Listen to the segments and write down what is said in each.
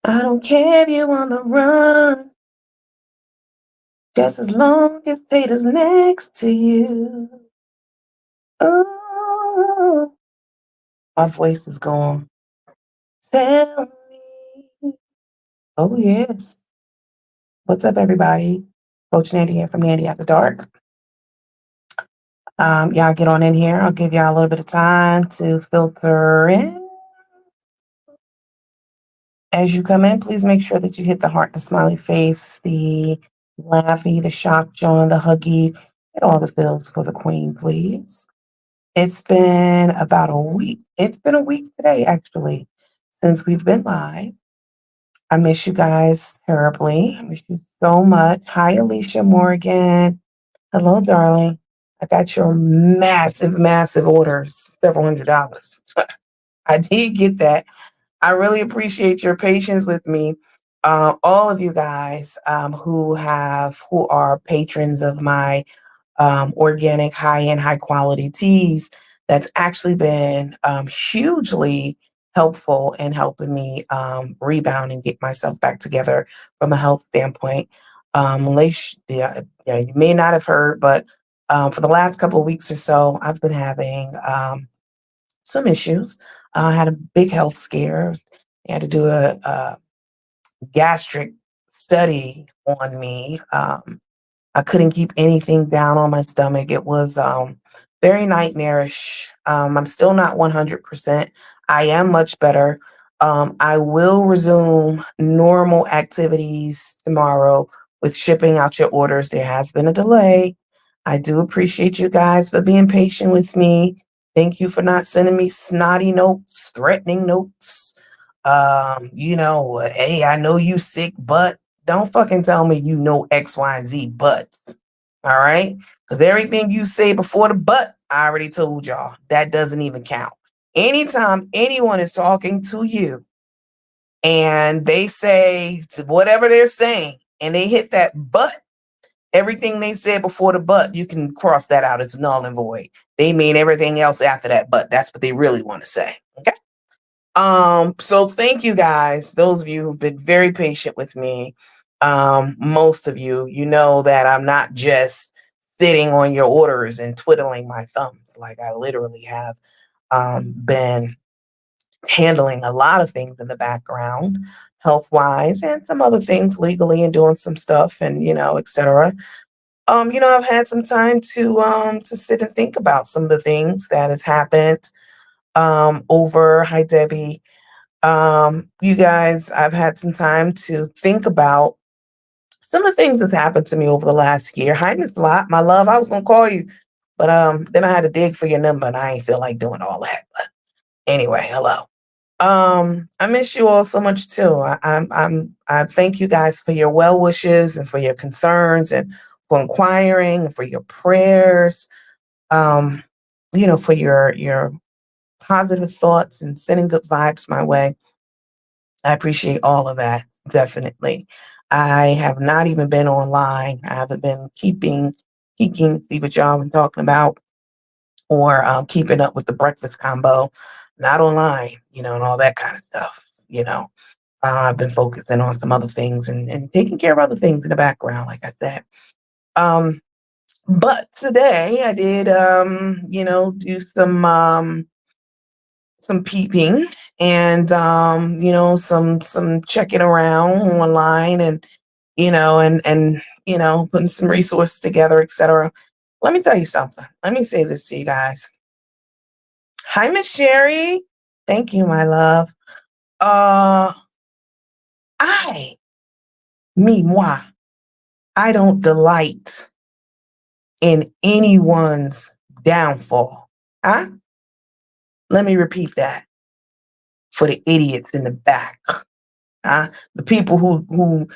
I don't care if you on the run, just as long as fate is next to you. Oh, my voice is gone. Tell me. Oh, yes. What's up, everybody? Coach Nandy here from Nandy After Dark. Y'all get on in here. I'll give y'all a little bit of time to filter in. As you come in, please make sure that you hit the heart, the smiley face, the laughy, the shock jaw, the huggy, and all the feels for the queen, please. It's been about a week. It's been a week today, actually, since we've been live. I miss you guys terribly. I miss you so much. Hi, Alicia Morgan. Hello, darling. I got your massive, massive orders, several $100s. I did get that. I really appreciate your patience with me. All of you guys who are patrons of my organic, high-end, high-quality teas, that's actually been hugely helpful in helping me rebound and get myself back together from a health standpoint. You may not have heard, but for the last couple of weeks or so, I've been having some issues. I had a big health scare. I had to do a gastric study on me. I couldn't keep anything down on my stomach. It was very nightmarish. I'm still not 100%. I am much better. I will resume normal activities tomorrow with shipping out your orders. There has been a delay. I do appreciate you guys for being patient with me. Thank you for not sending me snotty notes, threatening notes. Hey, I know you sick, but don't fucking tell me you know X, Y, and Z, but all right? Because everything you say before the but, I already told y'all. That doesn't even count. Anytime anyone is talking to you and they say whatever they're saying and they hit that but, everything they said before the but, you can cross that out. It's null and void. They mean everything else after that, but that's what they really want to say. Okay. So thank you guys, those of you who've been very patient with me. Most of you, you know that I'm not just sitting on your orders and twiddling my thumbs. Like I literally have been handling a lot of things in the background, health wise, and some other things legally and doing some stuff and etc. I've had some time to sit and think about some of the things that has happened over Hi Debbie. You guys, I've had some time to think about some of the things that's happened to me over the last year. Hi, Miss Lot, my love. I was gonna call you, but then I had to dig for your number, and I ain't feel like doing all that. But anyway, hello. I miss you all so much too. I thank you guys for your well wishes and for your concerns and for inquiring and for your prayers. Um, for your positive thoughts and sending good vibes my way. I appreciate all of that, definitely. I have not even been online. I haven't been peeking, see what y'all been talking about, or keeping up with the breakfast combo. Not online, and all that kind of stuff. I've been focusing on some other things and taking care of other things in the background, like I said. But today I did, do some peeping and some checking around online and putting some resources together, etc. Let me tell you something. Let me say this to you guys. Hi, Miss Sherry. Thank you, my love. uh I moi, I don't delight in anyone's downfall. Huh? Let me repeat that for the idiots in the back. The people who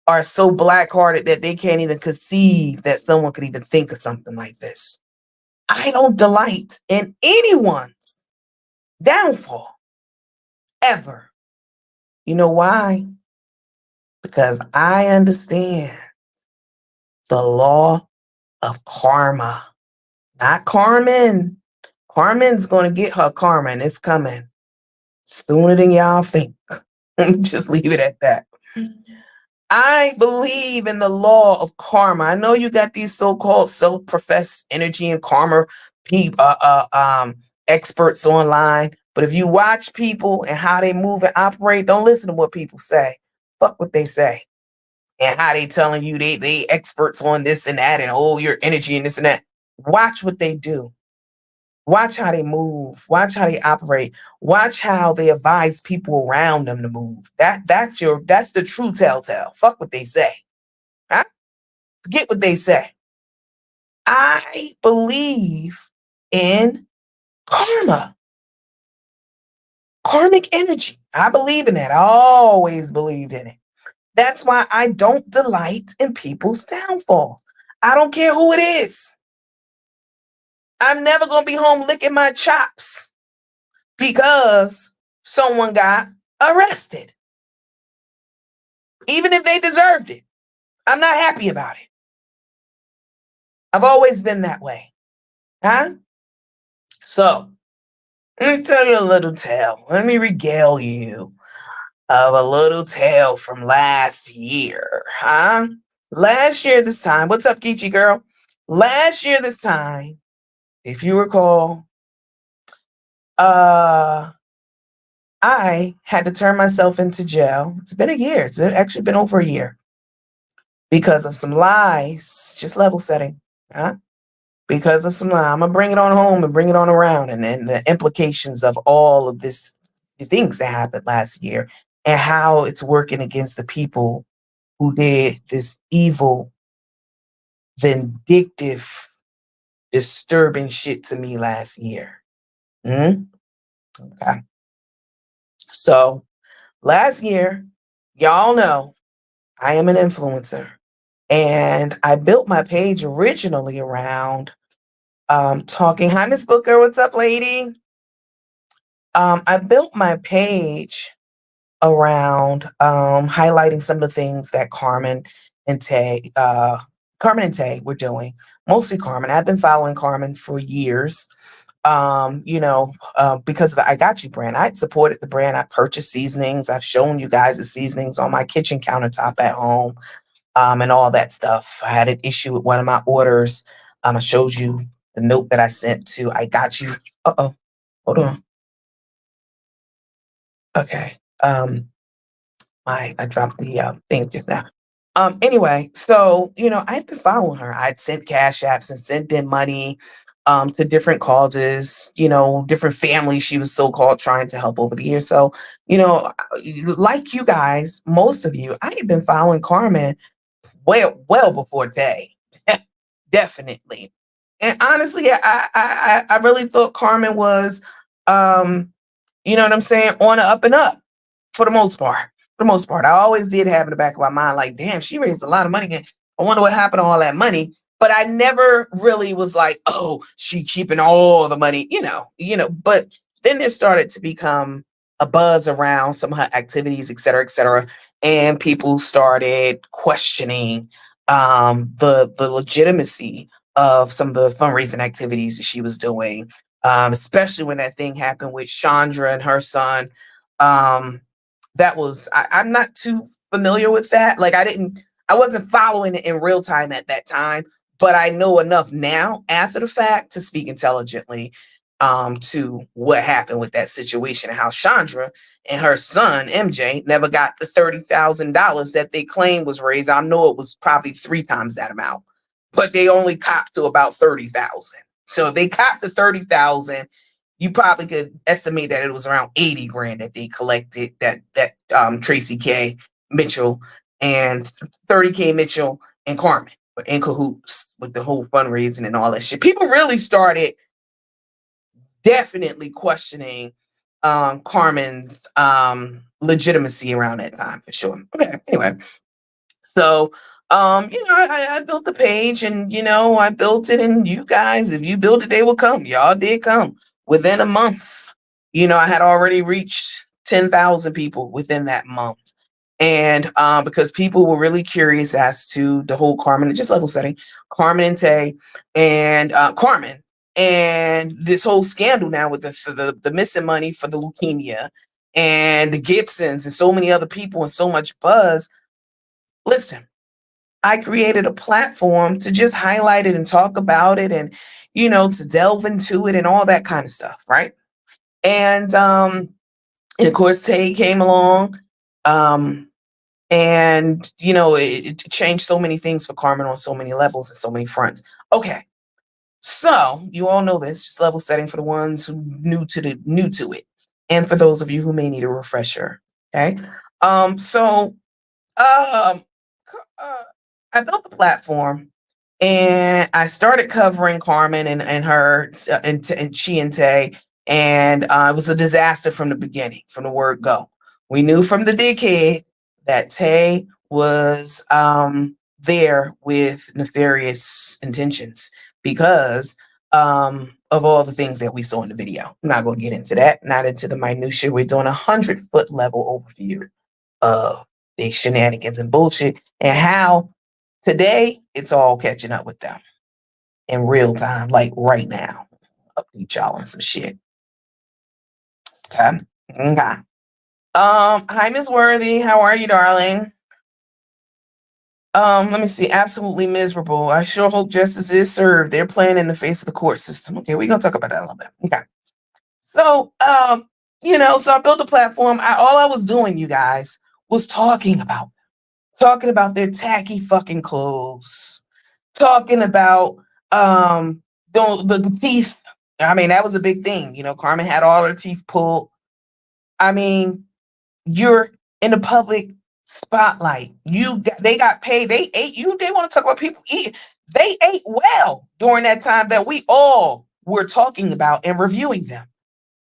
are so black-hearted that they can't even conceive that someone could even think of something like this. I don't delight in anyone's downfall, ever. You know why? Because I understand the law of karma. Not Carmen. Carmen's going to get her karma, and it's coming sooner than y'all think. Just leave it at that. I believe in the law of karma. I know you got these so-called self-professed energy and karma people, experts online, but if you watch people and how they move and operate, don't listen to what people say. Fuck what they say and how they telling you they experts on this and that and oh your energy and this and that. Watch what they do. Watch how they move. Watch how they operate. Watch how they advise people around them to move. That's the true telltale. Fuck what they say. Huh? Forget what they say. I believe in karma, karmic energy. I believe in that. I always believed in it. That's why I don't delight in people's downfalls. I don't care who it is. I'm never going to be home licking my chops because someone got arrested, even if they deserved it. I'm not happy about it. I've always been that way. Huh? So, let me tell you a little tale. Let me regale you of a little tale from last year. Huh? Last year, this time, what's up, Geechee girl? Last year, this time, if you recall, I had to turn myself into jail. It's been a year. It's actually been over a year because of some lies, just level setting. Huh? Because of some lies. I'm going to bring it on home and bring it on around and then the implications of all of this, the things that happened last year and how it's working against the people who did this evil, vindictive, disturbing shit to me last year. Okay. So last year, y'all know I am an influencer. And I built my page originally around talking. Hi, Miss Booker. What's up, lady? I built my page around highlighting some of the things that Carmen and Tay were doing. Mostly Carmen. I've been following Carmen for years. Because of the I Got You brand. I supported the brand. I purchased seasonings. I've shown you guys the seasonings on my kitchen countertop at home, and all that stuff. I had an issue with one of my orders. I showed you the note that I sent to I Got You. Uh-oh. Hold on. Okay. I dropped the thing just now. Anyway, so I've been following her. I'd sent cash apps and sent them money to different causes, different families she was so-called trying to help over the years. So, like you guys, most of you, I had been following Carmen well before day. Definitely. And honestly, I really thought Carmen was you know what I'm saying, on the up and up for the most part. For the most part. I always did have in the back of my mind, like, damn, she raised a lot of money. And I wonder what happened to all that money. But I never really was like, oh, she keeping all the money, but then there started to become a buzz around some of her activities, et cetera, et cetera. And people started questioning the legitimacy of some of the fundraising activities that she was doing, especially when that thing happened with Chandra and her son. I'm not too familiar with that. Like I wasn't following it in real time at that time, but I know enough now after the fact to speak intelligently to what happened with that situation and how Chandra and her son MJ never got the $30,000 that they claimed was raised. I know it was probably 3 times that amount, but they only copped to about 30,000. So if they copped to 30,000, you probably could estimate that it was around 80 grand that they collected, that Tracy K. Mitchell and 30K Mitchell and Carmen were in cahoots with the whole fundraising and all that shit. People really started definitely questioning Carmen's legitimacy around that time for sure. Okay, anyway. So I built the page and I built it, and you guys, if you built it, they will come. Y'all did come within a month. I had already reached 10,000 people within that month. And because people were really curious as to the whole Carmen, just level setting, Carmen and Tay and Carmen and this whole scandal now with the missing money for the leukemia and the Gibsons and so many other people and so much buzz. Listen, I created a platform to just highlight it and talk about it and, to delve into it and all that kind of stuff, right? And of course Tay came along. Um, and it changed so many things for Carmen on so many levels and so many fronts. Okay. So you all know this, just level setting for the ones who new to it. And for those of you who may need a refresher. Okay. So um, uh, I built the platform and I started covering Carmen and her and she and Tay, and it was a disaster from the beginning, from the word go. We knew from the dickhead that Tay was there with nefarious intentions because of all the things that we saw in the video. I'm not going to get into that, not into the minutia. We're doing 100-foot level overview of the shenanigans and bullshit and how today it's all catching up with them in real time, like right now. Update y'all on some shit. Okay. Okay. Hi, Miss Worthy. How are you, darling? Let me see. Absolutely miserable. I sure hope justice is served. They're playing in the face of the court system. Okay, we're gonna talk about that a little bit. Okay. So, so I built a platform. All I was doing, you guys, was talking about their tacky fucking clothes, talking about the teeth. I mean, that was a big thing. Carmen had all her teeth pulled. I mean, you're in the public spotlight. They got paid. They ate you. They want to talk about people eating. They ate well during that time that we all were talking about and reviewing them.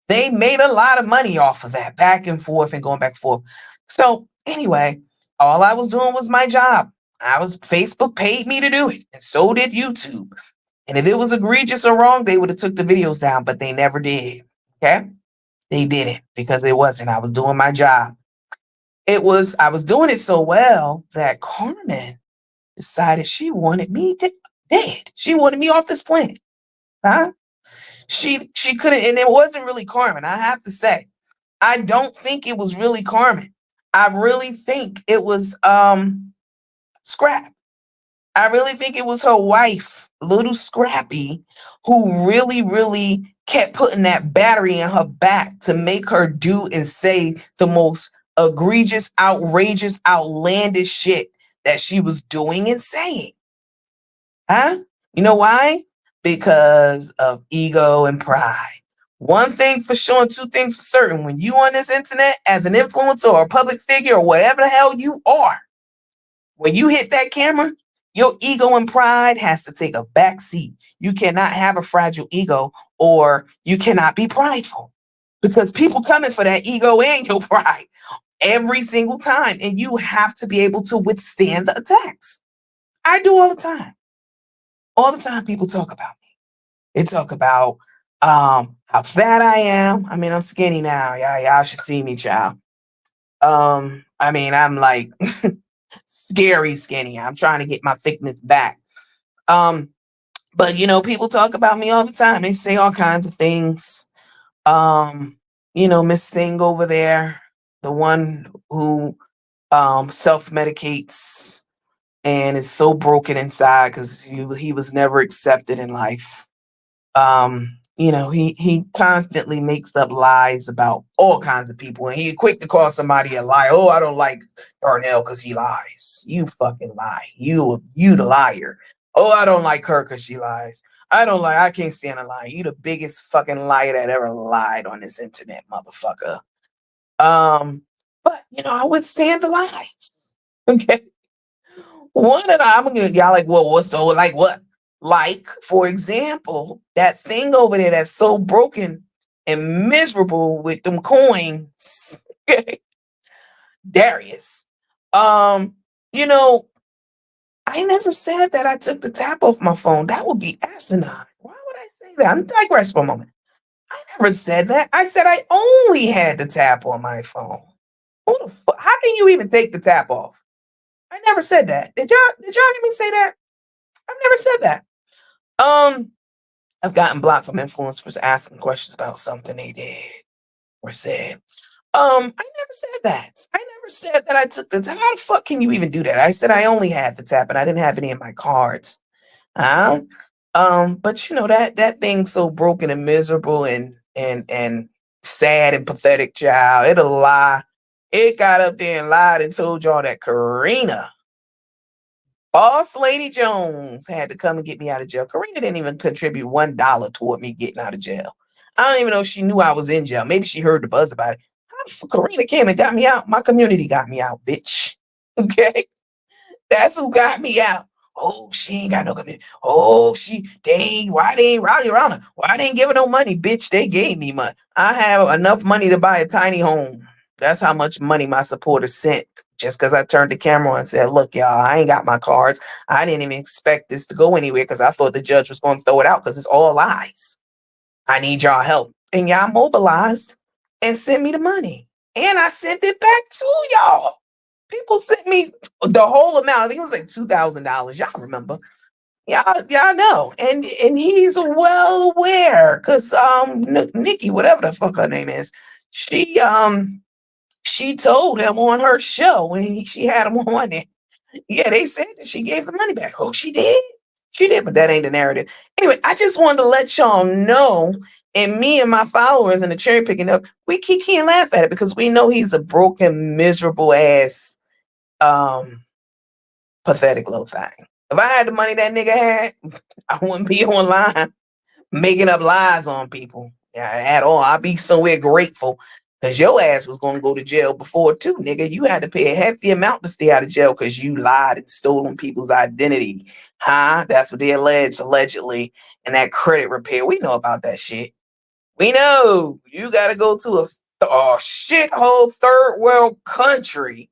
They made a lot of money off of that, back and forth and going back and forth. So anyway, all I was doing was my job. Facebook paid me to do it, and so did YouTube. And if it was egregious or wrong, they would have took the videos down, but they never did. Okay? They didn't because it wasn't. I was doing my job. I was doing it so well that Carmen decided she wanted me dead. She wanted me off this planet. Huh? She couldn't, and it wasn't really Carmen, I have to say. I don't think it was really Carmen. I really think it was Scrap. I really think it was her wife, little Scrappy, who really, really kept putting that battery in her back to make her do and say the most egregious, outrageous, outlandish shit that she was doing and saying. Huh? You know why? Because of ego and pride. One thing for sure, and two things for certain. When you on this internet as an influencer or a public figure or whatever the hell you are, when you hit that camera, your ego and pride has to take a back seat. You cannot have a fragile ego or you cannot be prideful because people coming for that ego and your pride every single time. And you have to be able to withstand the attacks. I do all the time. All the time people talk about me. They talk about how fat I am. I mean, I'm skinny now. Y'all should see me, child. I mean, I'm like scary skinny. I'm trying to get my thickness back. Um, but people talk about me all the time. They say all kinds of things. Miss Thing over there, the one who self-medicates and is so broken inside because he was never accepted in life. He constantly makes up lies about all kinds of people, and he's quick to call somebody a liar. Oh, I don't like Darnell because he lies. You fucking lie. You the liar. Oh, I don't like her because she lies. I can't stand a lie. You the biggest fucking liar that ever lied on this internet, motherfucker. But I withstand the lies. Okay. One of the, I'm gonna y'all like, well, what's the like what? Like, for example, that thing over there that's so broken and miserable with them coins. Darius. Um, you know, I never said that I took the tap off my phone. That would be asinine. Why would I say that? I'm digress for a moment. I never said that. I said I only had the tap on my phone. Who the fuck? How can you even take the tap off? I never said that. Did y'all hear me say that? I've never said that. Um, I've gotten blocked from influencers asking questions about something they did or said. I never said that. I never said that I took the tap. How the fuck can you even do that? I said I only had the tap and I didn't have any of my cards. Huh? But you know that thing's so broken and miserable and sad and pathetic, child. It'll lie. It got up there and lied and told y'all that Karina, Boss Lady Jones, had to come and get me out of jail. Karina didn't even contribute $1 toward me getting out of jail. I don't even know if she knew I was in jail. Maybe she heard the buzz about it. Karina came and got me out. My community got me out, bitch. Okay? That's who got me out. Oh, she ain't got no community. Oh, why they ain't rally around her? Why they ain't giving no money? Bitch, they gave me money. I have enough money to buy a tiny home. That's how much money my supporters sent. Just because I turned the camera on and said, look, y'all, I ain't got my cards. I didn't even expect this to go anywhere because I thought the judge was going to throw it out because it's all lies. I need y'all help. And y'all mobilized and sent me the money. And I sent it back to y'all. People sent me the whole amount. I think it was like $2,000. Y'all remember? Y'all know. And he's well aware because Nikki, whatever the fuck her name is, she told him on her show when she had him on there. Yeah, they said that she gave the money back. Oh, she did. She did, but that ain't the narrative. Anyway, I just wanted to let y'all know, and me and my followers and the cherry picking up, he can't laugh at it because we know he's a broken, miserable ass, um, pathetic little thing. If I had the money that nigga had, I wouldn't be online making up lies on people, yeah, at all. I'd be somewhere grateful because your ass was going to go to jail before too, nigga. You had to pay a hefty amount to stay out of jail because you lied and stolen people's identity. Huh? That's what they allegedly. And that credit repair. We know about that shit. We know you got to go to a shithole third world country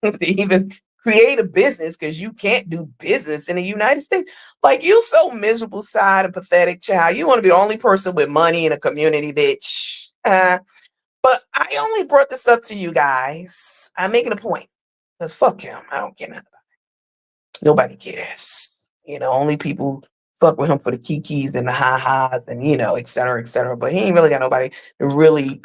to even create a business because you can't do business in the United States. Like, you so miserable, sad, and pathetic, child. You want to be the only person with money in a community, bitch. But I only brought this up to you guys. I'm making a point. Because fuck him. I don't care nothing. Nobody cares. You know, only people fuck with him for the kikis and the ha-has and, you know, et cetera, et cetera. But he ain't really got nobody to really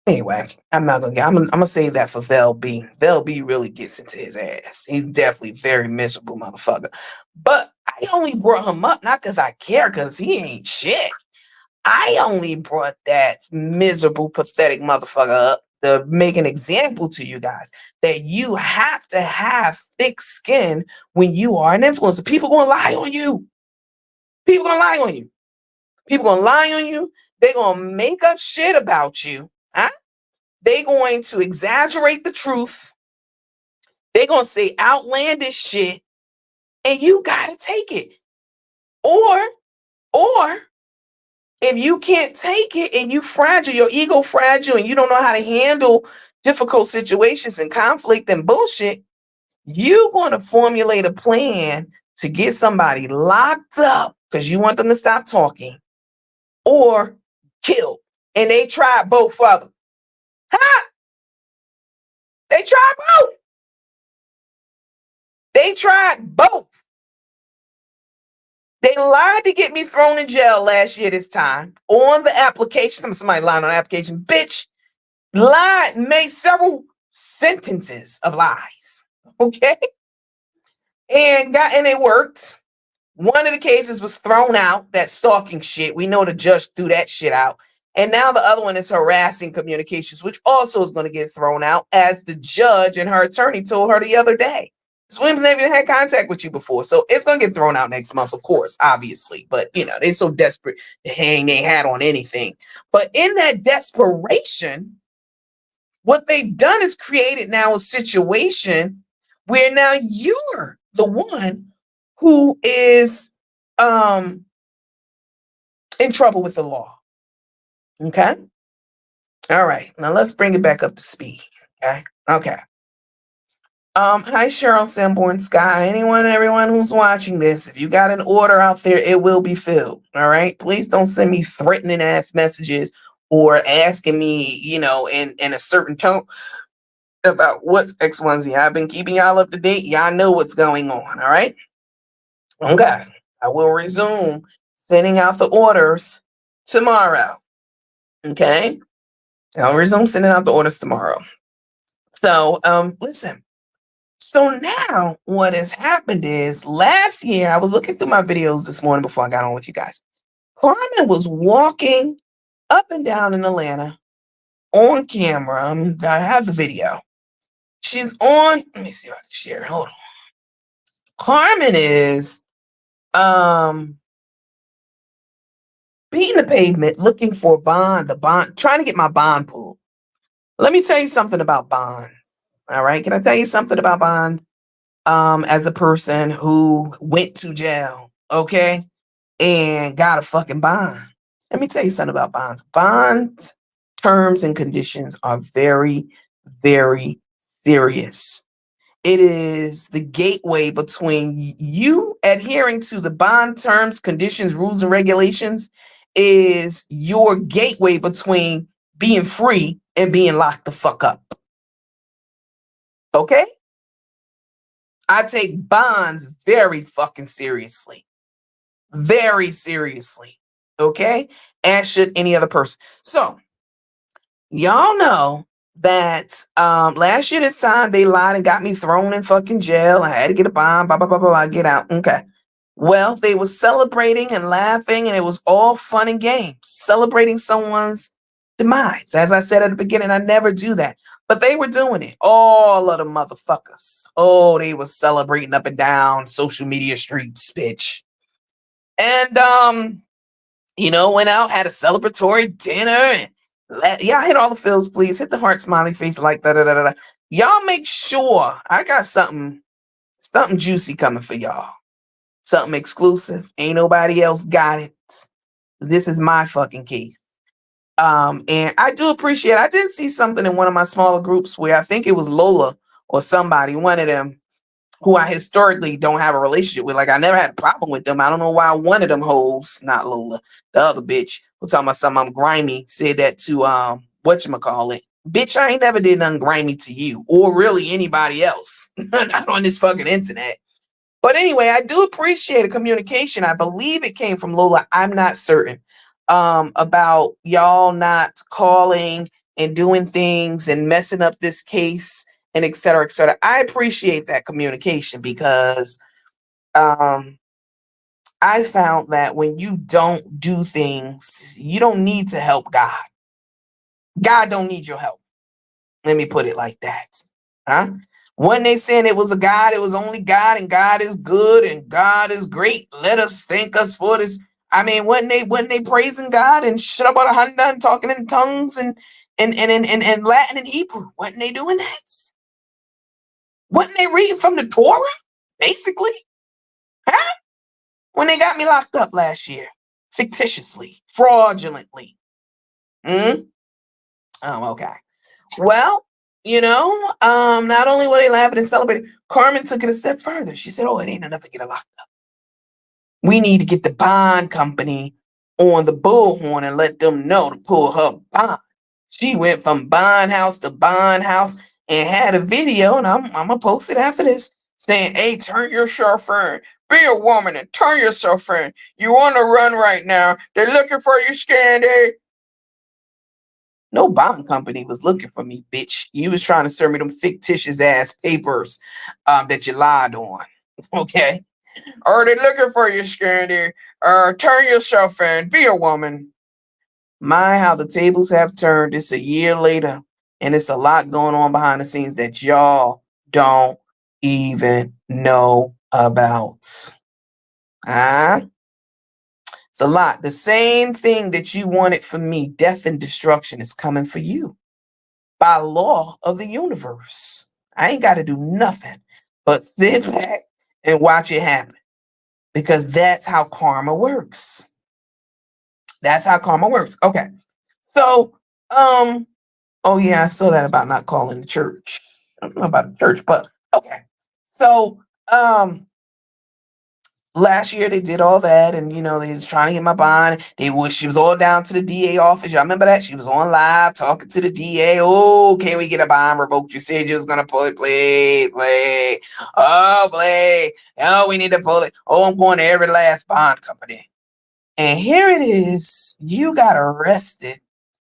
anyway, I'm gonna save that for Vel B. Vel B really gets into his ass. He's definitely very miserable motherfucker. But I only brought him up not because I care, because he ain't shit. I only brought that miserable, pathetic motherfucker up to make an example to you guys that you have to have thick skin when you are an influencer. People gonna lie on you. People gonna lie on you. People gonna lie on you. They gonna make up shit about you. Huh? They going to exaggerate the truth. They gonna say outlandish shit, and you gotta take it. Or if you can't take it and you fragile, your ego fragile, and you don't know how to handle difficult situations and conflict and bullshit, you gonna formulate a plan to get somebody locked up because you want them to stop talking or killed. And they tried both of them. Huh? They tried both. They tried both. They lied to get me thrown in jail last year this time on the application. Somebody lying on the application. Bitch, lied, made several sentences of lies. Okay? And it worked. One of the cases was thrown out, that stalking shit. We know the judge threw that shit out. And now the other one is harassing communications, which also is going to get thrown out, as the judge and her attorney told her the other day. Williams never even had contact with you before. So it's going to get thrown out next month, of course, obviously. But, you know, they're so desperate to hang their hat on anything. But in that desperation, what they've done is created now a situation where now you're the one who is in trouble with the law. Okay? All right. Now let's bring it back up to speed. Okay? Okay. Hi Cheryl Sanborn Sky. Anyone and everyone who's watching this, if you got an order out there, it will be filled. All right. Please don't send me threatening ass messages or asking me, you know, in a certain tone about what's X1Z. I've been keeping y'all up to date. Y'all know what's going on. All right. Okay. I will resume sending out the orders tomorrow. Okay. I'll resume sending out the orders tomorrow. So, listen. So now what has happened is last year, I was looking through my videos this morning before I got on with you guys. Carmen was walking up and down in Atlanta on camera. I have the video. She's on, let me see if I can share. Hold on. Carmen is beating the pavement looking for the bond, trying to get my bond pulled. Let me tell you something about bonds. All right. Can I tell you something about bonds? As a person who went to jail, okay, and got a fucking bond. Let me tell you something about bonds. Bond terms and conditions are very, very serious. It is the gateway between you adhering to the bond terms, conditions, rules, and regulations is your gateway between being free and being locked the fuck up. Okay? I take bonds very fucking seriously. Very seriously. Okay? As should any other person. So, y'all know that last year this time they lied and got me thrown in fucking jail. I had to get a bond, blah, blah, blah, blah, blah, get out. Okay. Well, they were celebrating and laughing, and it was all fun and games, celebrating someone's demise. As I said at the beginning, I never do that. But they were doing it. All of the motherfuckers. Oh, they were celebrating up and down social media streets, bitch. And went out, had a celebratory dinner, and y'all hit all the fills, please. Hit the heart smiley face like da da da da. Y'all make sure I got something juicy coming for y'all. Something exclusive. Ain't nobody else got it. This is my fucking case. And I do appreciate, I did see something in one of my smaller groups where I think it was Lola or somebody, one of them, who I historically don't have a relationship with. Like, I never had a problem with them. I don't know why one of them hoes, not Lola, the other bitch, who talking about something I'm grimy, said that to whatchamacallit. Bitch, I ain't never did nothing grimy to you or really anybody else. Not on this fucking internet. But anyway, I do appreciate a communication. I believe it came from Lola. I'm not certain. About y'all not calling and doing things and messing up this case and et cetera, et cetera. I appreciate that communication because I found that when you don't do things, you don't need to help God. God don't need your help. Let me put it like that. Huh? When they saying it was a God, it was only God, and God is good and God is great. Let us thank us for this. I mean, when they praising God and shit about a Honda and talking in tongues and Latin and Hebrew, wasn't they doing that? Wasn't they reading from the Torah, basically? Huh? When they got me locked up last year, fictitiously, fraudulently. Hmm? Oh, okay. Well, not only were they laughing and celebrating, Carmen took it a step further. She said, "Oh, it ain't enough to get her locked up. We need to get the bond company on the bullhorn and let them know to pull her bond." She went from bond house to bond house and had a video, and I'm gonna post it after this, saying, "Hey, turn yourself in. Be a woman and turn yourself in. You want to run right now? They're looking for you, Scandy." No bond company was looking for me, bitch. You was trying to serve me them fictitious ass papers that you lied on. Okay? Or they looking for you, Scandy. Turn yourself in. Be a woman. My, how the tables have turned. It's a year later, and it's a lot going on behind the scenes that y'all don't even know about. Ah, it's a lot. The same thing that you wanted for me, death and destruction, is coming for you by law of the universe. I ain't got to do nothing but sit back and watch it happen because that's how karma works. That's how karma works. Okay. So, oh yeah, I saw that about not calling the church. I don't know about the church, but okay. So, last year they did all that, and they was trying to get my bond. She was all down to the DA office. Y'all remember that? She was on live talking to the DA. Oh, can we get a bond revoked? You said you was gonna pull it, Blake. Oh, Blake. Oh, we need to pull it. Oh, I'm going to every last bond company. And here it is. You got arrested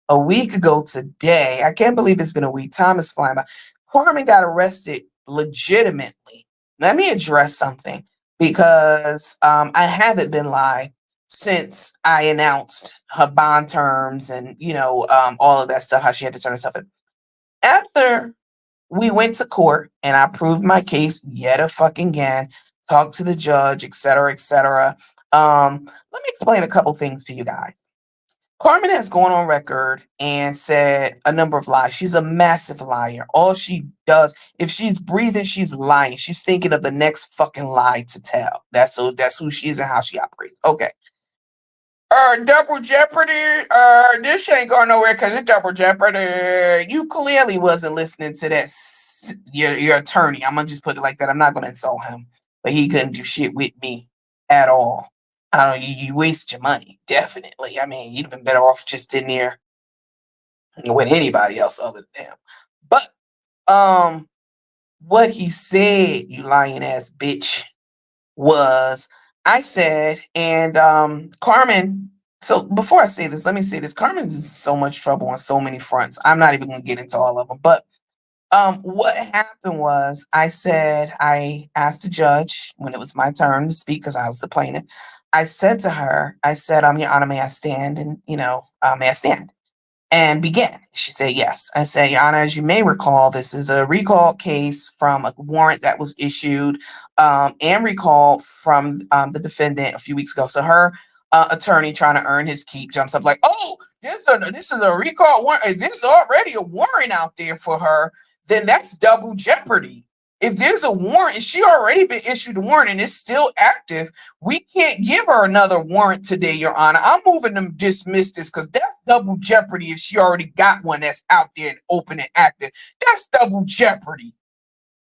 a week ago today. I can't believe it's been a week. Time is flying by. Carmen got arrested legitimately. Let me address something because I haven't been live since I announced her bond terms and all of that stuff. How she had to turn herself in. After we went to court and I proved my case yet a fucking again, talked to the judge, et cetera, et cetera. Let me explain a couple things to you guys. Carmen has gone on record and said a number of lies. She's a massive liar. All she does, if she's breathing, she's lying. She's thinking of the next fucking lie to tell. That's who she is and how she operates. Okay. Double jeopardy. This ain't going nowhere because it's double jeopardy. You clearly wasn't listening to that. Your attorney. I'm gonna just put it like that. I'm not gonna insult him, but he couldn't do shit with me at all. I don't. You waste your money, definitely. I mean, you'd have been better off just in there with anybody else other than him. But what he said, you lying ass bitch, was I said, and Carmen. So before I say this, let me say this: Carmen's in so much trouble on so many fronts. I'm not even going to get into all of them. But what happened was, I asked the judge when it was my turn to speak because I was the plaintiff. I said to her, I said, Your Honor, may I stand? And may I stand? And began. She said, yes. I said, Your Honor, as you may recall, this is a recall case from a warrant that was issued and recalled from the defendant a few weeks ago. So her attorney trying to earn his keep jumps up like, oh, this is a recall warrant. There's already a warrant out there for her. Then that's double jeopardy. If there's a warrant and she already been issued a warrant and it's still active, we can't give her another warrant today, Your Honor. I'm moving to dismiss this because that's double jeopardy if she already got one that's out there and open and active. That's double jeopardy.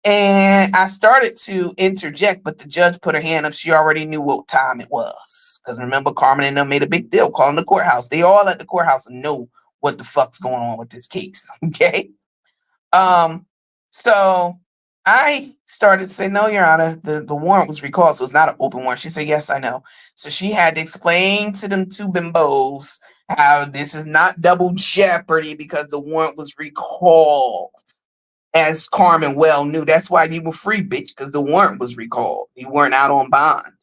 And I started to interject, but the judge put her hand up. She already knew what time it was. Because remember, Carmen and them made a big deal calling the courthouse. They all at the courthouse know what the fuck's going on with this case. Okay. So I started to say, no, Your Honor, the warrant was recalled, so it's not an open warrant. She said, yes, I know. So she had to explain to them two bimbos how this is not double jeopardy because the warrant was recalled. As Carmen well knew, that's why you were free, bitch, because the warrant was recalled. You weren't out on bond.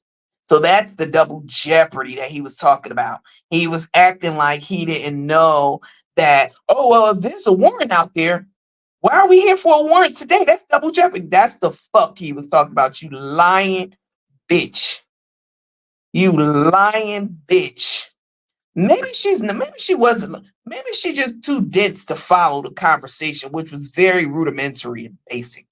So that's the double jeopardy that he was talking about. He was acting like he didn't know that, oh, well, if there's a warrant out there, why are we here for a warrant today? That's double jeopardy. That's the fuck he was talking about. You lying bitch. You lying bitch. Maybe she wasn't, maybe she just too dense to follow the conversation, which was very rudimentary and basic,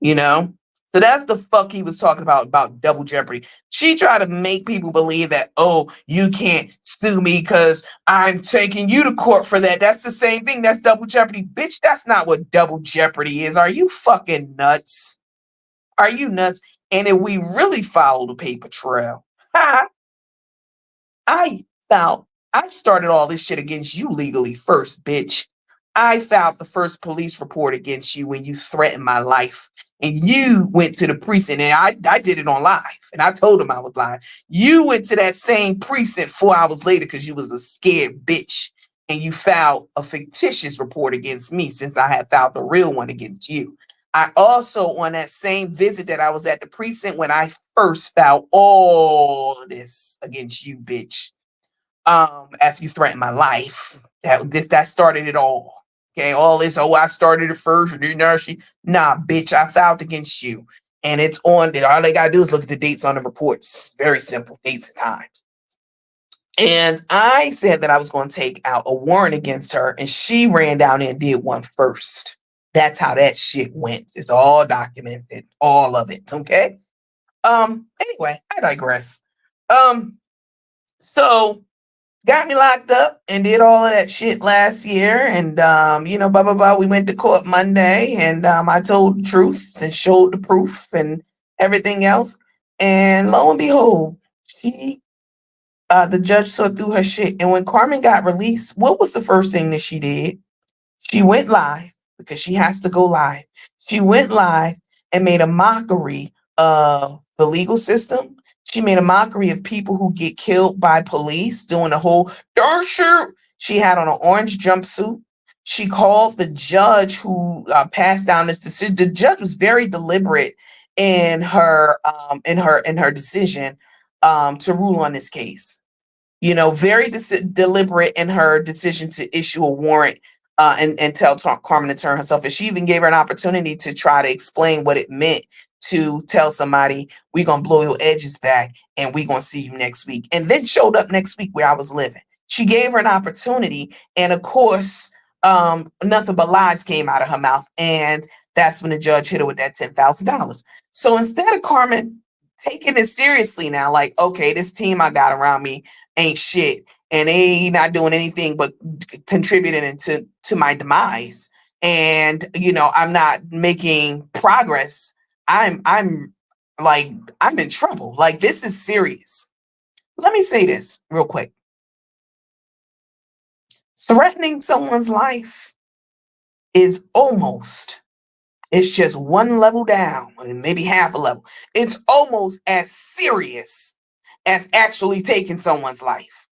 you know? So that's the fuck he was talking about double jeopardy. She tried to make people believe that, oh, you can't sue me because I'm taking you to court for that. That's the same thing. That's double jeopardy. Bitch, that's not what double jeopardy is. Are you fucking nuts? Are you nuts? And if we really follow the paper trail, I filed, I started all this shit against you legally first, bitch. I filed the first police report against you when you threatened my life. And you went to the precinct, and I did it on live, and I told him I was live. You went to that same precinct 4 hours later because you was a scared bitch, and you filed a fictitious report against me since I had filed the real one against you. I also, on that same visit that I was at the precinct when I first filed all of this against you, bitch, after you threatened my life. That started it all. Okay, all this, oh, I started it first, or didn't she? Nah, bitch, I filed against you. And it's on there. All they gotta do is look at the dates on the reports. Very simple, dates and times. And I said that I was going to take out a warrant against her, and she ran down there and did one first. That's how that shit went. It's all documented, all of it. Okay. Anyway, I digress. So got me locked up and did all of that shit last year. And, blah, blah, blah. We went to court Monday and I told the truth and showed the proof and everything else. And lo and behold, the judge saw through her shit. And when Carmen got released, what was the first thing that she did? She went live because she has to go live. She went live and made a mockery of the legal system. She made a mockery of people who get killed by police, doing the whole darn sure She had on an orange jumpsuit. She called the judge who passed down this decision. The judge was very deliberate in her decision to rule on this case. You know, very deliberate in her decision to issue a warrant and tell Carmen to turn herself. And she even gave her an opportunity to try to explain what it meant to tell somebody, we're going to blow your edges back and we're going to see you next week. And then showed up next week where I was living. She gave her an opportunity. And of course, nothing but lies came out of her mouth. And that's when the judge hit her with that $10,000. So instead of Carmen taking it seriously now, like, okay, this team I got around me ain't shit and they not doing anything but contributing to my demise, and you know I'm not making progress, I'm like, I'm in trouble. Like, this is serious. Let me say this real quick. Threatening someone's life is almost, it's just one level down, maybe half a level. It's almost as serious as actually taking someone's life.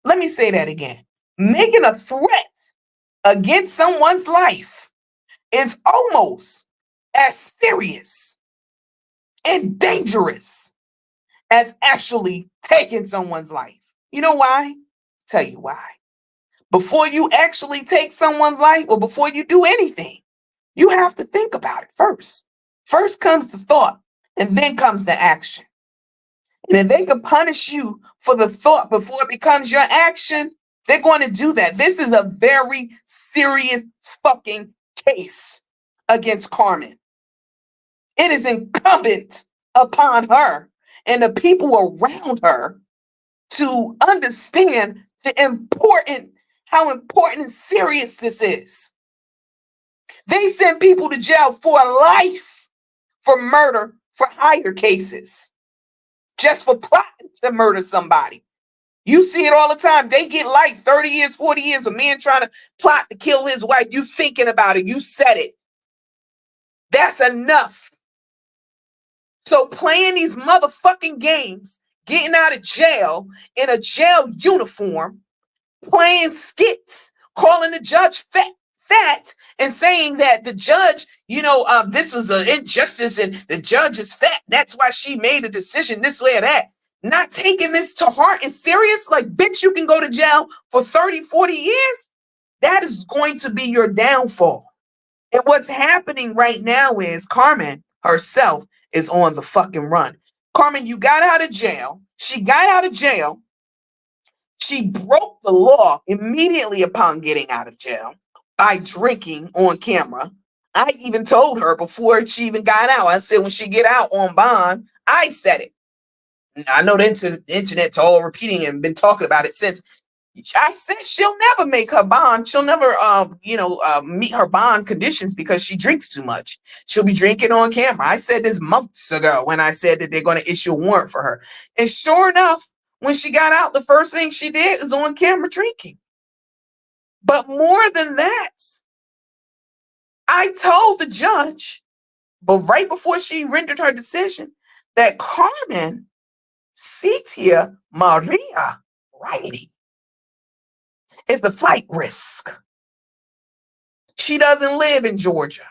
Let me say that again. Making a threat against someone's life is almost as serious and dangerous as actually taking someone's life. You know why? Tell you why. Before you actually take someone's life or before you do anything, you have to think about it first. First comes the thought and then comes the action. And if they can punish you for the thought before it becomes your action, they're going to do that. This is a very serious fucking case against Carmen. It is incumbent upon her and the people around her to understand how important and serious this is. They send people to jail for life for murder for hire cases, just for plotting to murder somebody. You see it all the time. They get life, 30 years, 40 years, a man trying to plot to kill his wife. You thinking about it. You said it. That's enough. So playing these motherfucking games, getting out of jail in a jail uniform, playing skits, calling the judge fat, and saying that the judge, this was an injustice and the judge is fat. That's why she made a decision this way or that. Not taking this to heart and serious, like, bitch, you can go to jail for 30, 40 years. That is going to be your downfall. And what's happening right now is Carmen herself is on the fucking run. Carmen, you got out of jail. She got out of jail. She broke the law immediately upon getting out of jail by drinking on camera. I even told her before she even got out, I said, when she get out on bond, I said it. I know the internet's all repeating and been talking about it since. I said she'll never make her bond. She'll never, meet her bond conditions because she drinks too much. She'll be drinking on camera. I said this months ago when I said that they're going to issue a warrant for her. And sure enough, when she got out, the first thing she did is on camera drinking. But more than that, I told the judge, but right before she rendered her decision, that Carmen Cetia Maria Riley is a flight risk. She doesn't live in Georgia.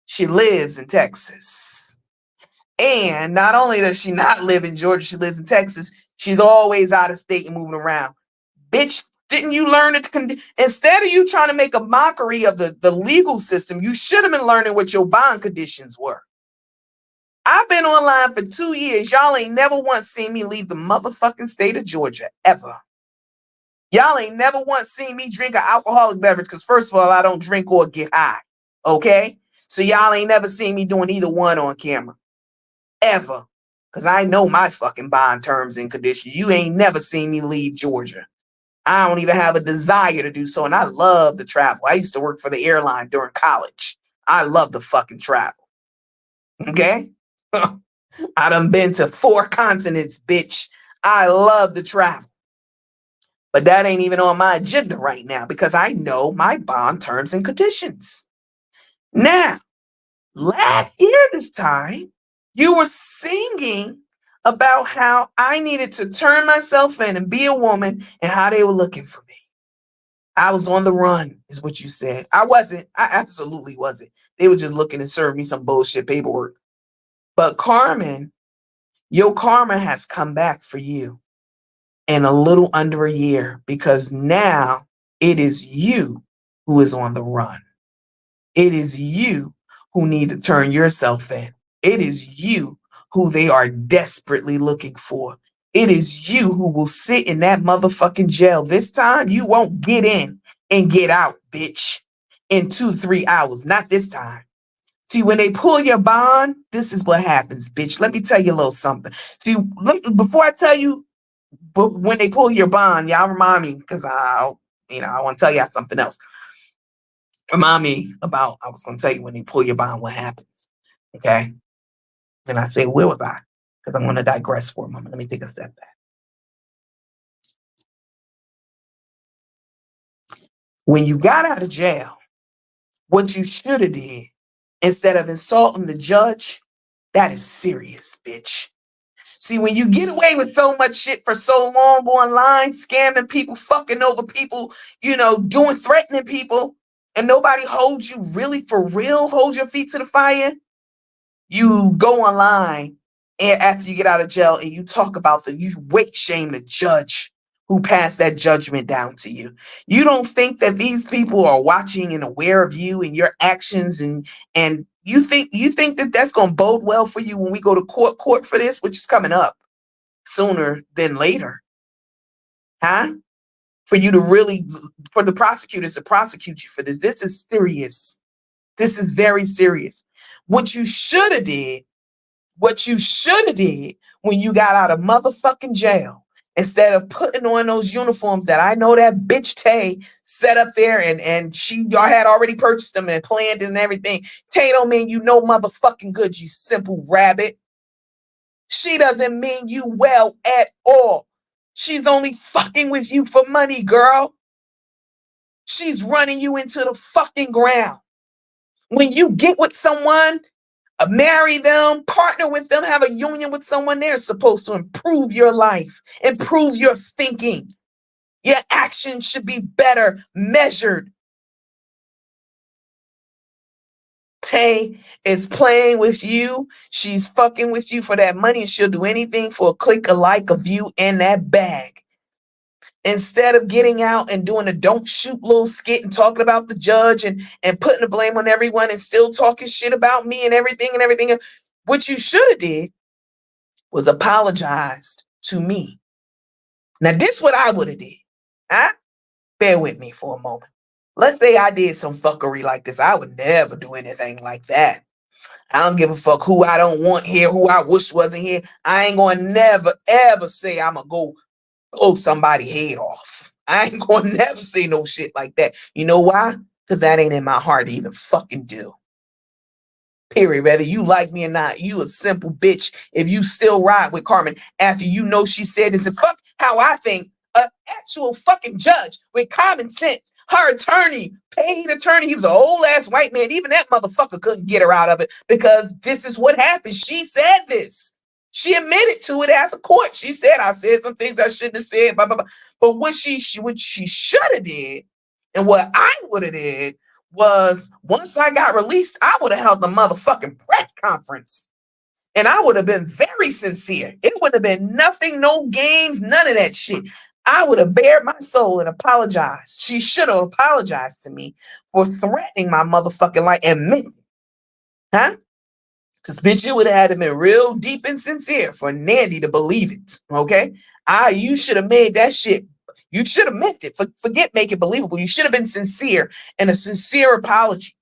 She lives in Texas. And not only does she not live in Georgia, she lives in Texas. She's always out of state and moving around. Bitch, didn't you learn it? Instead of you trying to make a mockery of the legal system, you should have been learning what your bond conditions were. I've been online for 2 years. Y'all ain't never once seen me leave the motherfucking state of Georgia, ever. Y'all ain't never once seen me drink an alcoholic beverage because, first of all, I don't drink or get high, okay? So y'all ain't never seen me doing either one on camera, ever, because I know my fucking bond terms and conditions. You ain't never seen me leave Georgia. I don't even have a desire to do so, and I love to travel. I used to work for the airline during college. I love to fucking travel, okay? I done been to 4 continents, bitch. I love to travel. But that ain't even on my agenda right now because I know my bond terms and conditions. Now, last year this time, you were singing about how I needed to turn myself in and be a woman and how they were looking for me. I was on the run, is what you said. I wasn't. I absolutely wasn't. They were just looking to serve me some bullshit paperwork. But Carmen, your karma has come back for you in a little under a year because now it is you who is on the run. It is you who need to turn yourself in. It is you who they are desperately looking for. It is you who will sit in that motherfucking jail. This time you won't get in and get out, bitch, in 2-3 hours. Not this time. See, when they pull your bond, this is what happens, bitch. Let me tell you a little something. See, before I tell you, but when they pull your bond, y'all remind me because I want to tell y'all something else. Remind me about, I was going to tell you when they pull your bond, what happens. Okay. And I say, where was I? Because I'm going to digress for a moment. Let me take a step back. When you got out of jail, what you should have did, instead of insulting the judge, that is serious, bitch. See, when you get away with so much shit for so long online, scamming people, fucking over people, threatening people, and nobody holds you really for real, hold your feet to the fire, you go online and after you get out of jail and you talk about you weight shame the judge who passed that judgment down to you. You don't think that these people are watching and aware of you and your actions and you think that that's going to bode well for you when we go to court for this, which is coming up sooner than later, huh? For you to really, for the prosecutors to prosecute you for this. This is serious. This is very serious. What you should have did when you got out of motherfucking jail, instead of putting on those uniforms that I know that bitch Tay set up there and y'all had already purchased them and planned it and everything. Tay don't mean you know motherfucking good, you simple rabbit. She doesn't mean you well at all. She's only fucking with you for money, girl. She's running you into the fucking ground. When you get with someone, marry them, partner with them, have a union with someone, they're supposed to improve your life, improve your thinking. Your actions should be better measured. Tay is playing with you. She's fucking with you for that money, and she'll do anything for a click, a like, a view, and that bag. Instead of getting out and doing a don't shoot little skit and talking about the judge and putting the blame on everyone and still talking shit about me and everything, what you should have did was apologized to me. Now, this what I would have did. Huh? Bear with me for a moment. Let's say I did some fuckery like this. I would never do anything like that. I don't give a fuck who I don't want here, who I wish wasn't here. I ain't going to never, ever say I'm going to go blow somebody's head off. I ain't going to never say no shit like that. You know why? Because that ain't in my heart to even fucking do. Period. Whether you like me or not, you a simple bitch if you still ride with Carmen after you know she said this. And fuck how I think an actual fucking judge with common sense, her attorney, paid attorney, he was an old ass white man. Even that motherfucker couldn't get her out of it because this is what happened. She said this. She admitted to it after court. She said, I said some things I shouldn't have said, blah, blah, blah. But what she should have did and what I would have did was once I got released, I would have held the motherfucking press conference. And I would have been very sincere. It would have been nothing, no games, none of that shit. I would have bared my soul and apologized. She should have apologized to me for threatening my motherfucking life and meant it. Huh? Because, bitch, it would have had to been real deep and sincere for Nandy to believe it. Okay? You should have made that shit. You should have meant it. Forget make it believable. You should have been sincere and a sincere apology.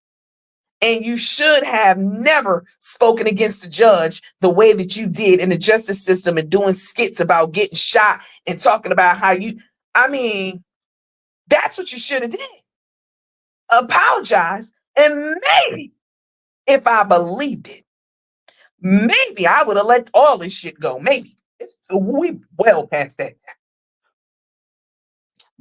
And you should have never spoken against the judge the way that you did in the justice system and doing skits about getting shot and talking about how that's what you should have did. Apologize. And maybe if I believed it, maybe I would have let all this shit go. Maybe. We well past that.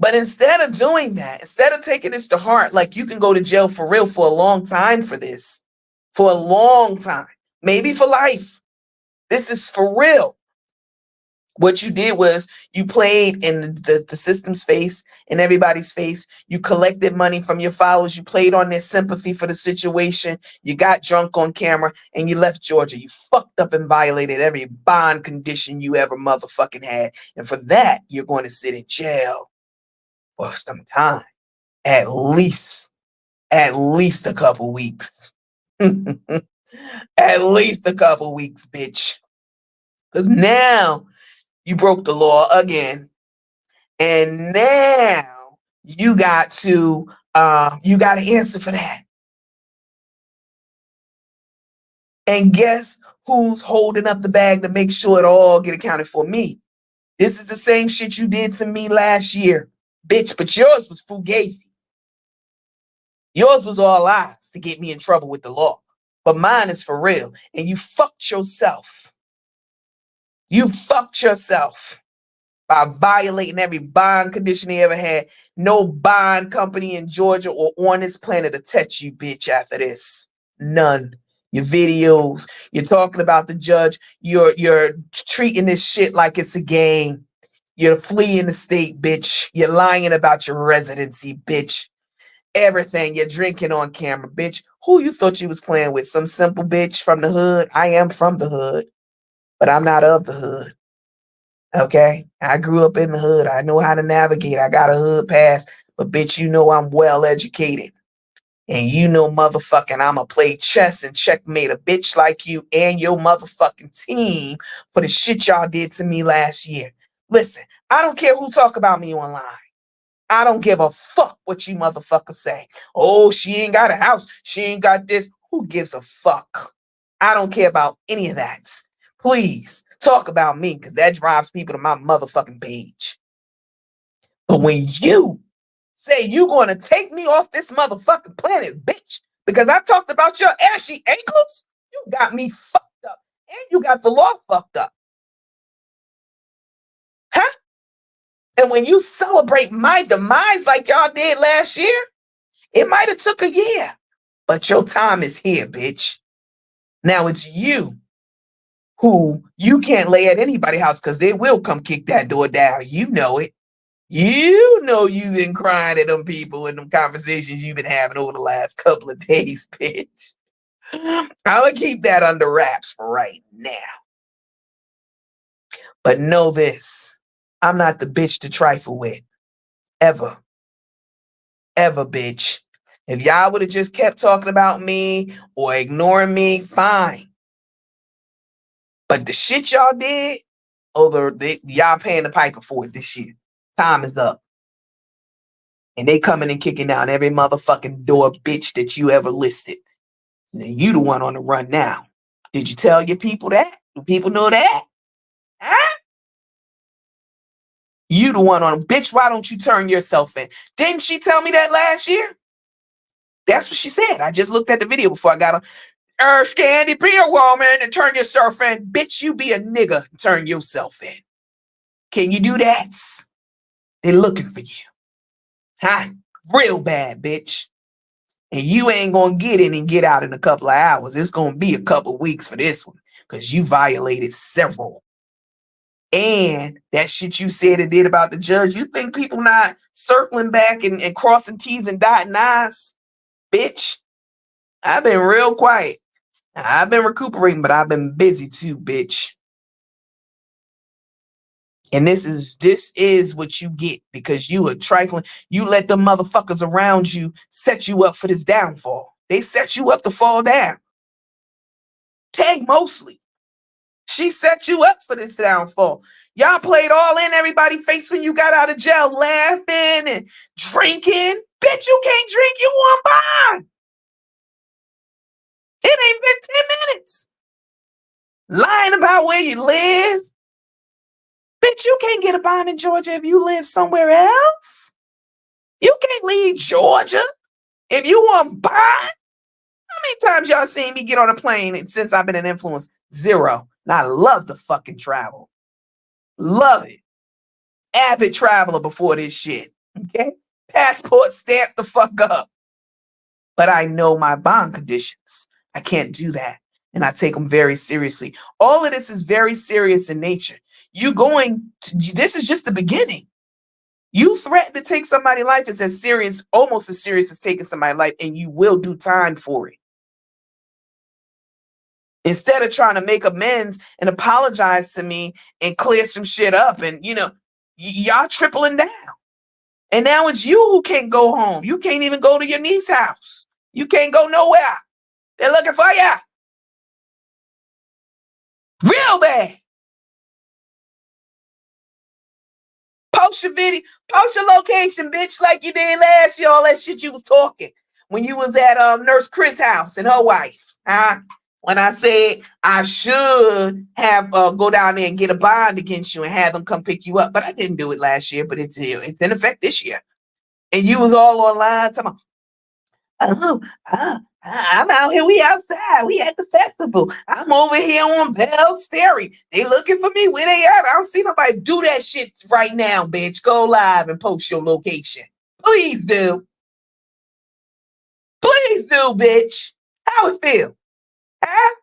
But instead of doing that, instead of taking this to heart, like you can go to jail for real for a long time for this, for a long time, maybe for life. This is for real. What you did was you played in the system's face, in everybody's face. You collected money from your followers. You played on their sympathy for the situation. You got drunk on camera and you left Georgia. You fucked up and violated every bond condition you ever motherfucking had. And for that, you're going to sit in jail for some time. At least a couple weeks. At least a couple weeks, bitch. Because now you broke the law again. And now you got to answer for that. And guess who's holding up the bag to make sure it all get accounted for? Me. This is the same shit you did to me last year, bitch, but yours was fugazi. Yours was all lies to get me in trouble with the law. But mine is for real. And you fucked yourself. You fucked yourself by violating every bond condition they ever had. No bond company in Georgia or on this planet will touch you, bitch, after this. None. Your videos, you're talking about the judge, you're treating this shit like it's a game. You're fleeing the state, bitch. You're lying about your residency, bitch. Everything. You're drinking on camera, bitch. Who you thought you was playing with? Some simple bitch from the hood? I am from the hood, but I'm not of the hood. Okay? I grew up in the hood. I know how to navigate. I got a hood pass, but bitch, you know I'm well educated. And you know motherfucking I'ma play chess and checkmate a bitch like you and your motherfucking team for the shit y'all did to me last year. Listen, I don't care who talk about me online. I don't give a fuck what you motherfuckers say. Oh, she ain't got a house. She ain't got this. Who gives a fuck? I don't care about any of that. Please talk about me because that drives people to my motherfucking page. But when you say you gonna take me off this motherfucking planet, bitch, because I talked about your ashy ankles, you got me fucked up. And you got the law fucked up. Huh? And when you celebrate my demise like y'all did last year, it might have took a year, but your time is here, bitch. Now it's you who you can't lay at anybody's house because they will come kick that door down. You know it. You know you've been crying at them people in them conversations you've been having over the last couple of days, bitch. I'm gonna keep that under wraps for right now. But know this, I'm not the bitch to trifle with. Ever. Ever, bitch. If y'all would have just kept talking about me or ignoring me, fine. But the shit y'all did, y'all paying the piper for it this year. Time is up. And they coming and kicking down every motherfucking door, bitch, that you ever listed. And you the one on the run now. Did you tell your people that? Do people know that? Huh? You the one on, bitch, why don't you turn yourself in? Didn't she tell me that last year? That's what she said. I just looked at the video before I got on. Candy, be a woman and turn yourself in. Bitch, you be a nigga and turn yourself in. Can you do that? They're looking for you. Huh? Real bad, bitch. And you ain't gonna get in and get out in a couple of hours. It's gonna be a couple of weeks for this one because you violated several. And that shit you said and did about the judge, you think people not circling back and crossing T's and dotting I's? Bitch, I've been real quiet. I've been recuperating, but I've been busy too, bitch. And this is what you get because you are trifling. You let the motherfuckers around you set you up for this downfall. They set you up to fall down. Tay mostly. She set you up for this downfall. Y'all played all in everybody's face when you got out of jail, laughing and drinking. Bitch, you can't drink. You on bond. It ain't been 10 minutes. Lying about where you live. Bitch, you can't get a bond in Georgia if you live somewhere else. You can't leave Georgia if you want bond. How many times y'all seen me get on a plane since I've been an influence? Zero. And I love to fucking travel. Love it. Avid traveler before this shit. Okay? Passport stamped the fuck up. But I know my bond conditions. I can't do that. And I take them very seriously. All of this is very serious in nature. this is just the beginning. You threaten to take somebody's life is as serious, almost as serious as taking somebody's life, and you will do time for it. Instead of trying to make amends and apologize to me and clear some shit up, and y'all tripling down. And now it's you who can't go home. You can't even go to your niece's house. You can't go nowhere. They're looking for you. Real bad. Post your video, post your location, bitch, like you did last year. All that shit you was talking when you was at Nurse Chris' house and her wife. Huh? When I said I should have go down there and get a bond against you and have them come pick you up, but I didn't do it last year. But it's in effect this year. And you was all online talking about, I'm out here. We outside. We at the festival. I'm over here on Bell's Ferry. They looking for me. Where they at? I don't see nobody. Do that shit right now, bitch. Go live and post your location. Please do. Please do, bitch. How it feel? Huh?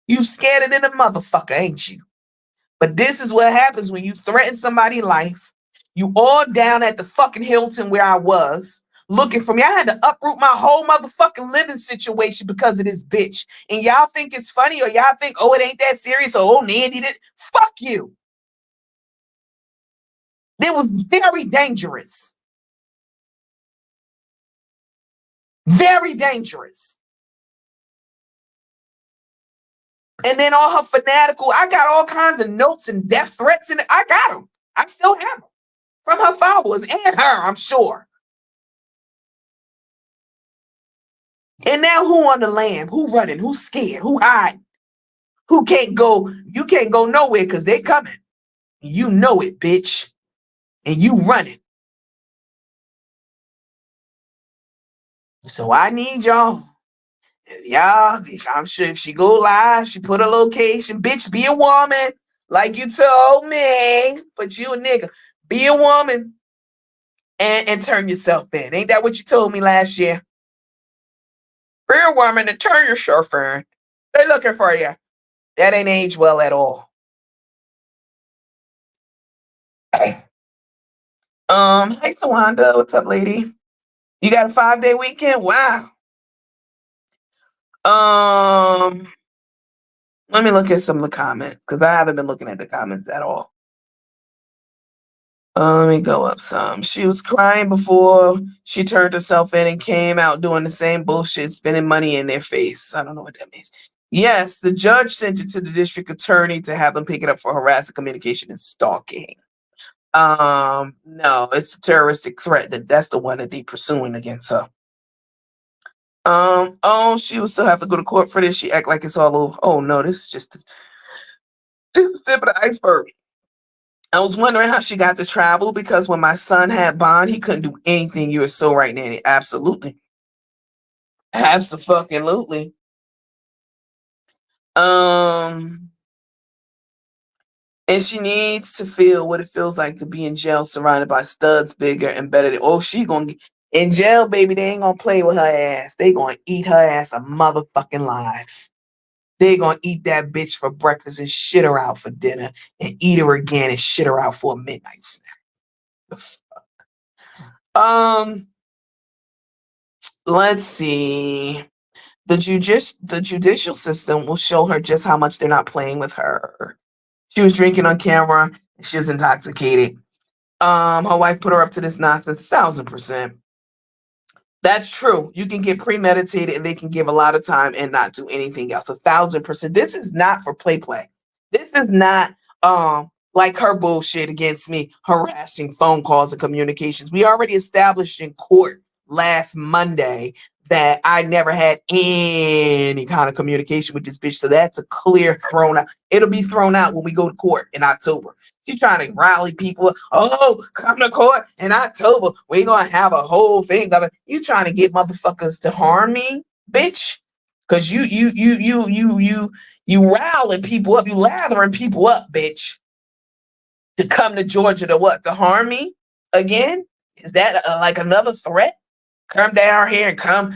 You scared it in a motherfucker, ain't you? But this is what happens when you threaten somebody's life. You all down at the fucking Hilton where I was looking for me. I had to uproot my whole motherfucking living situation because of this bitch. And y'all think it's funny, or y'all think, oh, it ain't that serious, or oh, Nandy did. Fuck you. It was very dangerous. Very dangerous. And then all her fanatical, I got all kinds of notes and death threats, and I got them. I still have them from her followers and her, I'm sure. And now who on the lam? Who running? Who's scared? Who hiding? Who can't go? You can't go nowhere because they coming. You know it, bitch. And you running. So I need y'all. Y'all, I'm sure if she go live, she put a location. Bitch, be a woman. Like you told me. But you a nigga. Be a woman. And turn yourself in. Ain't that what you told me last year? Be a woman and turn yourself in. They're looking for you. That ain't aged well at all. Hey, Sawanda, what's up, lady? You got a 5-day weekend? Wow. Let me look at some of the comments because I haven't been looking at the comments at all. Let me go up some. She was crying before she turned herself in and came out doing the same bullshit, spending money in their face. I don't know what that means. Yes, the judge sent it to the district attorney to have them pick it up for harassing communication and stalking. No, it's a terroristic threat. That's the one that they pursuing against her. Oh, she will still have to go to court for this. She act like it's all over. Oh no, this is just the tip of the iceberg. I was wondering how she got to travel because when my son had bond, he couldn't do anything. You were so right, Nanny. Absolutely. Absolutely. And she needs to feel what it feels like to be in jail surrounded by studs bigger and better than, oh, she gonna get in jail, baby. They ain't gonna play with her ass. They gonna eat her ass a motherfucking live. They gonna eat that bitch for breakfast and shit her out for dinner and eat her again and shit her out for a midnight snack. Let's see. The judicial system will show her just how much they're not playing with her. She was drinking on camera. She was intoxicated. Her wife put her up to this nonsense 1,000%. That's true. You can get premeditated and they can give a lot of time and not do anything else. 1,000%. This is not for play. This is not like her bullshit against me, harassing phone calls and communications. We already established in court last Monday that I never had any kind of communication with this bitch. So that's a clear thrown out. It'll be thrown out when we go to court in October. She's trying to rally people. Oh, come to court in October. We're gonna have a whole thing. You trying to get motherfuckers to harm me, bitch? Cause you riling people up, you lathering people up, bitch. To come to Georgia to what? To harm me again? Is that like another threat? Come down here and come.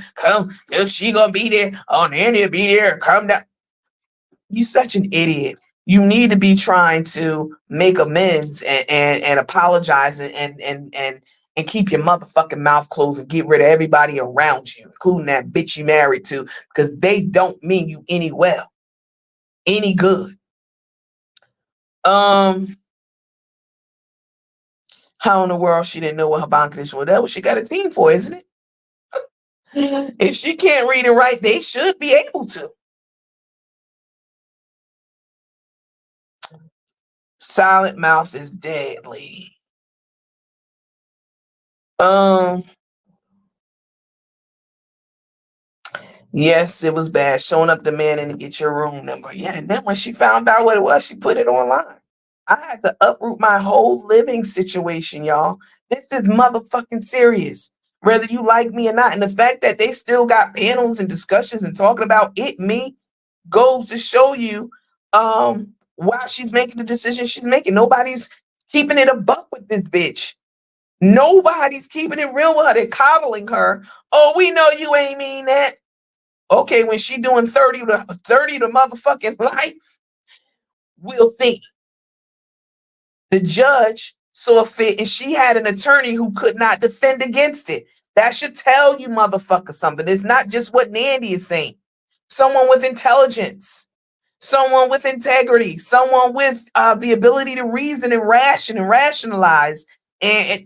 Is she gonna be there? Oh, Nanny will be there. Come down. You such an idiot. You need to be trying to make amends and apologize and keep your motherfucking mouth closed and get rid of everybody around you, including that bitch you married to, because they don't mean you any well, any good. How in the world she didn't know what her bond condition was? That's what she got a team for, isn't it? If she can't read and write, they should be able to. Silent mouth is deadly. Um, yes, it was bad. Showing up the man and to get your room number. Yeah, and then when she found out what it was, she put it online. I had to uproot my whole living situation, y'all. This is motherfucking serious. Whether you like me or not. And the fact that they still got panels and discussions and talking about it, me, goes to show you why she's making the decision she's making. Nobody's keeping it a buck with this bitch. Nobody's keeping it real with her. They're coddling her. Oh, we know you ain't mean that. Okay, when she doing 30 to motherfucking life, we'll see. The judge saw fit and she had an attorney who could not defend against it. That should tell you motherfucker something. It's not just what Nandy is saying. Someone with intelligence, someone with integrity, someone with the ability to reason and rationalize and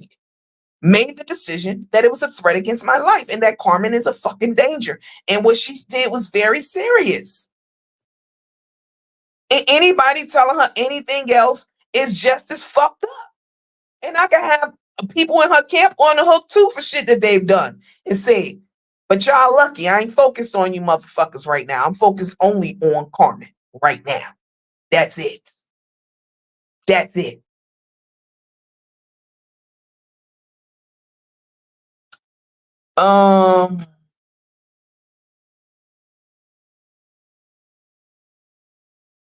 made the decision that it was a threat against my life and that Carmen is a fucking danger. And what she did was very serious. And anybody telling her anything else is just as fucked up. And I can have people in her camp on the hook too for shit that they've done and said. But y'all lucky. I ain't focused on you motherfuckers right now. I'm focused only on Carmen right now. That's it. That's it. Um,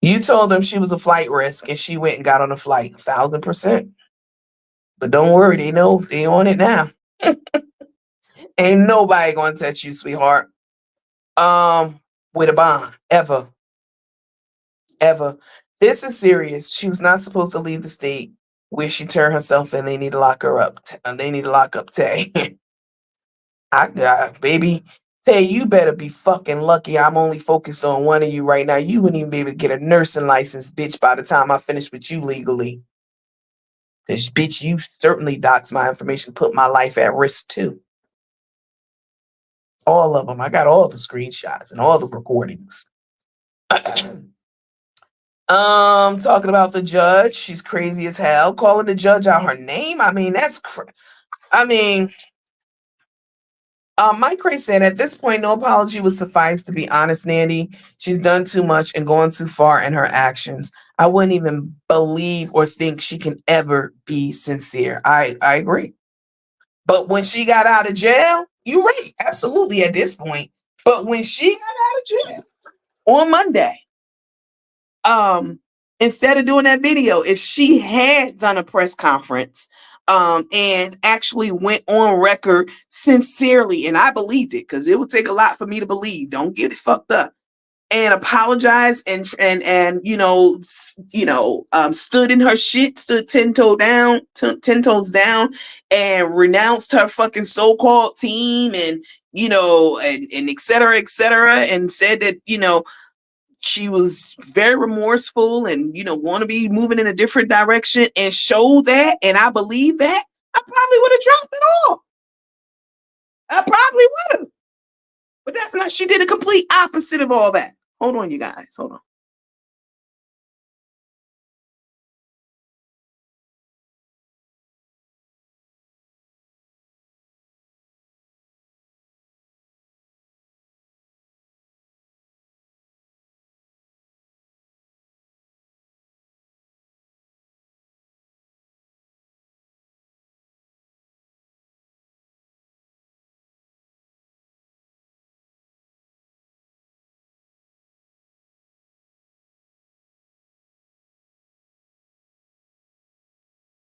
you told them she was a flight risk and she went and got on a flight. 1,000%. But don't worry, they know they on it now. Ain't nobody gonna touch you, sweetheart. With a bond. Ever. Ever. This is serious. She was not supposed to leave the state where she turned herself in. They need to lock her up. They need to lock up Tay. I got baby. Tay, you better be fucking lucky. I'm only focused on one of you right now. You wouldn't even be able to get a nursing license, bitch, by the time I finish with you legally. Cause bitch, you certainly doxed my information, put my life at risk too. All of them. I got all the screenshots and all the recordings. Talking about the judge. She's crazy as hell. Calling the judge out her name. I mean, that's I mean, Mike Ray said at this point, no apology would suffice. To be honest, Nandy, she's done too much and gone too far in her actions. I wouldn't even believe or think she can ever be sincere. I agree. But when she got out of jail, you're right. Absolutely at this point. But when she got out of jail on Monday, um instead of doing that video, if she had done a press conference and actually went on record sincerely, and I believed it because it would take a lot for me to believe, don't get it fucked up, and apologize and stood in her shit, stood 10 toes down, and renounced her fucking so-called team and and et cetera, and said that she was very remorseful and want to be moving in a different direction, and show that, and I believe that, I probably would have dropped it all. I probably would have. But that's not, she did a complete opposite of all that. Hold on, you guys. Hold on.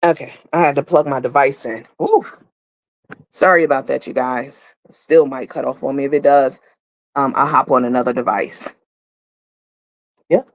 Okay, I had to plug my device in. Ooh, sorry about that, you guys. It still might cut off on me. If it does, I'll hop on another device. Yep.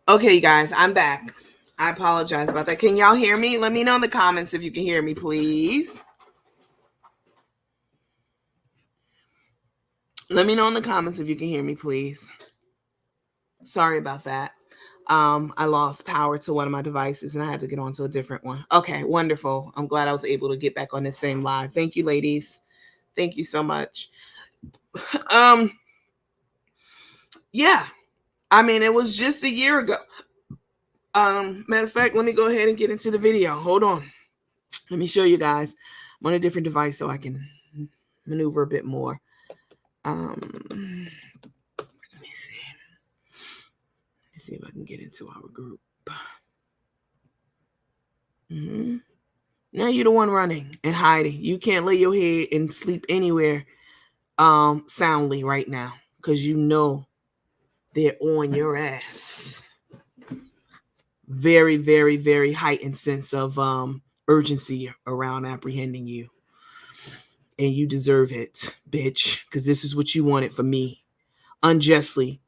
Okay, you guys, I'm back. I apologize about that. Can y'all hear me? Let me know in the comments if you can hear me, please. Let me know in the comments if you can hear me, please. Sorry about that. I lost power to one of my devices and I had to get onto a different one. Okay, wonderful. I'm glad I was able to get back on this same live. Thank you, ladies. Thank you so much. Yeah. I mean, it was just a year ago. Matter of fact, let me go ahead and get into the video. Hold on. Let me show you guys. I'm on a different device so I can maneuver a bit more. Let me see. Let's see if I can get into our group. Mm-hmm. Now you're the one running and hiding. You can't lay your head and sleep anywhere soundly right now because you know they're on your ass. Very, very, very heightened sense of urgency around apprehending you. And you deserve it, bitch, because this is what you wanted from me. Unjustly.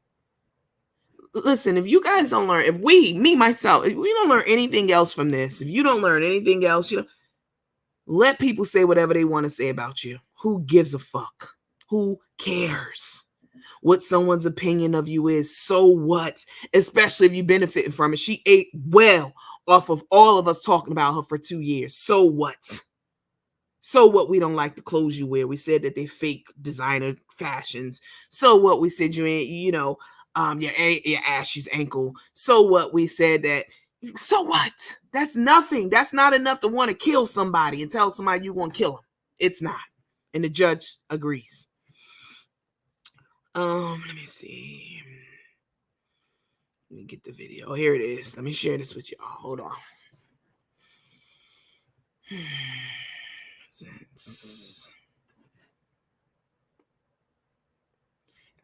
Listen, if you guys don't learn, if me, myself, if we don't learn anything else from this, if you don't learn anything else, let people say whatever they want to say about you. Who gives a fuck? Who cares what someone's opinion of you is? So what? Especially if you benefited from it. She ate well off of all of us talking about her for 2 years. So what? So what? We don't like the clothes you wear. We said that they fake designer fashions. So what? We said you ain't, your ashes ankle. So what? We said that. So what? That's nothing. That's not enough to want to kill somebody and tell somebody you want to kill them. It's not. And the judge agrees. Let me see. Let me get the video. Oh, here it is. Let me share this with y'all. Hold on.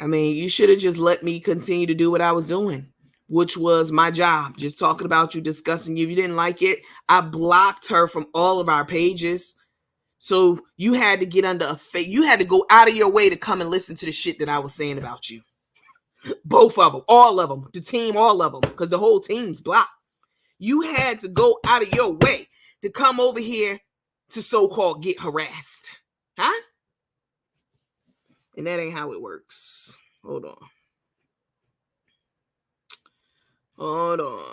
I mean, you should have just let me continue to do what I was doing, which was my job, just talking about you, discussing you. If you didn't like it, I blocked her from all of our pages. So you had to get under you had to go out of your way to come and listen to the shit that I was saying about you. Both of them, all of them, the team, all of them, because the whole team's blocked. You had to go out of your way to come over here to so-called get harassed. Huh? And that ain't how it works. Hold on. Hold on.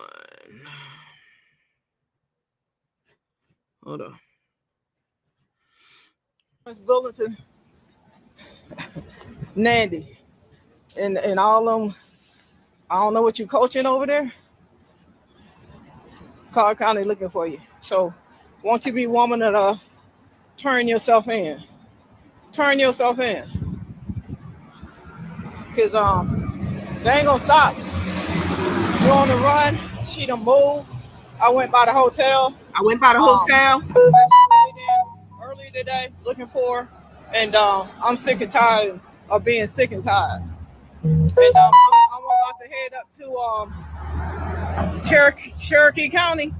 Hold on. Bulletin, Nandy, and all of them. I don't know what you coaching over there. Clark County looking for you. So, won't you be woman enough? Turn yourself in. Turn yourself in. Cause they ain't gonna stop. You on the run? She done moved. I went by the hotel. Early today, looking for her, and I'm sick and tired of being sick and tired. And I'm about to head up to Cherokee County,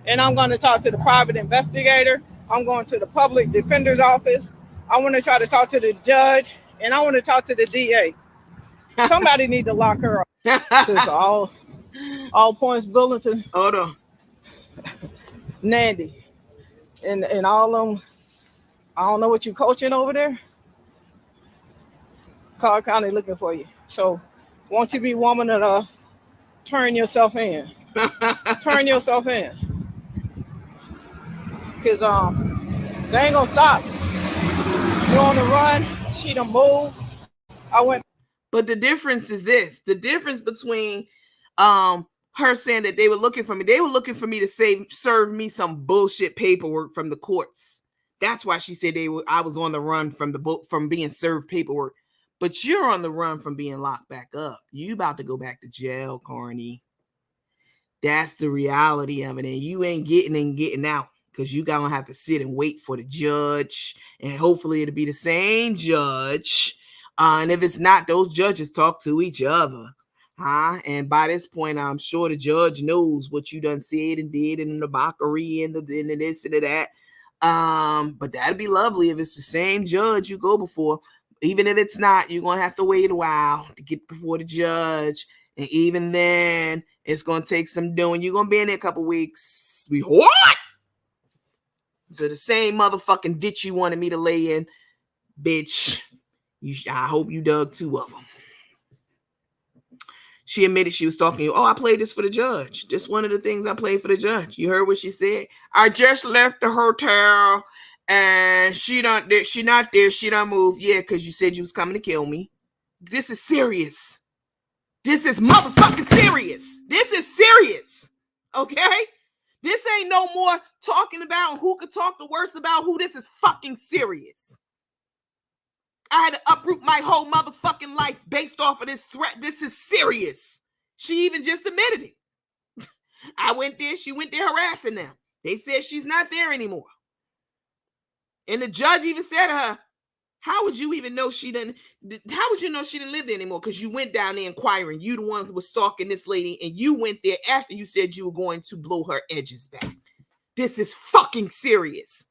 and I'm going to talk to the private investigator. I'm going to the public defender's office. I want to try to talk to the judge, and I want to talk to the DA. Somebody need to lock her up. Because all points bulletin. Hold on. Nandy. And all of them. I don't know what you coaching over there. Clark County looking for you. So, won't you be woman enough? Turn yourself in. Turn yourself in. Because they ain't gonna stop. You on the run? She done moved. I went. But the difference is this: the difference between her saying that they were looking for me to serve me some bullshit paperwork from the courts. That's why she said I was on the run from being served paperwork. But you're on the run from being locked back up. You about to go back to jail, Carney. That's the reality of it. And you ain't getting out because you gonna have to sit and wait for the judge. And hopefully it'll be the same judge. And if it's not, those judges talk to each other. And by this point, I'm sure the judge knows what you done said and did in the mockery and the this and the that. But that'd be lovely if it's the same judge you go before. Even if it's not, you're gonna have to wait a while to get before the judge. And even then, it's going to take some doing. You're going to be in there a couple weeks. What? So the same motherfucking ditch you wanted me to lay in, bitch. I hope you dug 2 of them. She admitted she was stalking you. Oh, I played this for the judge. Just one of the things I played for the judge. You heard what she said? I just left the hotel and she not there. She not there. She don't move. Yeah, because you said you was coming to kill me. This is serious. This is motherfucking serious. This is serious. Okay? This ain't no more talking about who could talk the worst about who. This is fucking serious. I had to uproot my whole motherfucking life based off of this threat. This is serious. She even just admitted it. I went there. She went there harassing them. They said she's not there anymore. And the judge even said to her, how would you even know she didn't? How would you know she didn't live there anymore? Because you went down there inquiring. You the one who was stalking this lady, and you went there after you said you were going to blow her edges back. This is fucking serious.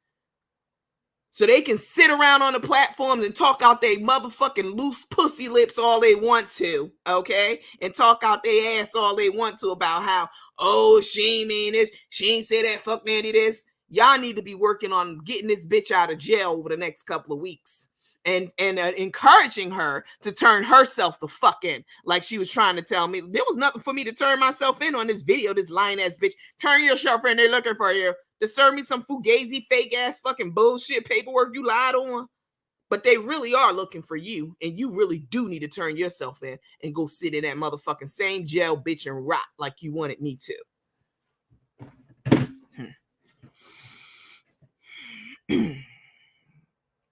So they can sit around on the platforms and talk out their motherfucking loose pussy lips all they want to, okay? And talk out their ass all they want to about how, oh, she ain't mean this, she ain't say that, fuck Mandy this. Y'all need to be working on getting this bitch out of jail over the next couple of weeks. And encouraging her to turn herself the fuck in. Like she was trying to tell me, there was nothing for me to turn myself in on this video, this lying ass bitch. Turn yourself in, they're looking for you. To serve me some fugazi, fake ass fucking bullshit paperwork you lied on. But they really are looking for you. And you really do need to turn yourself in and go sit in that motherfucking same jail, bitch, and rot like you wanted me to.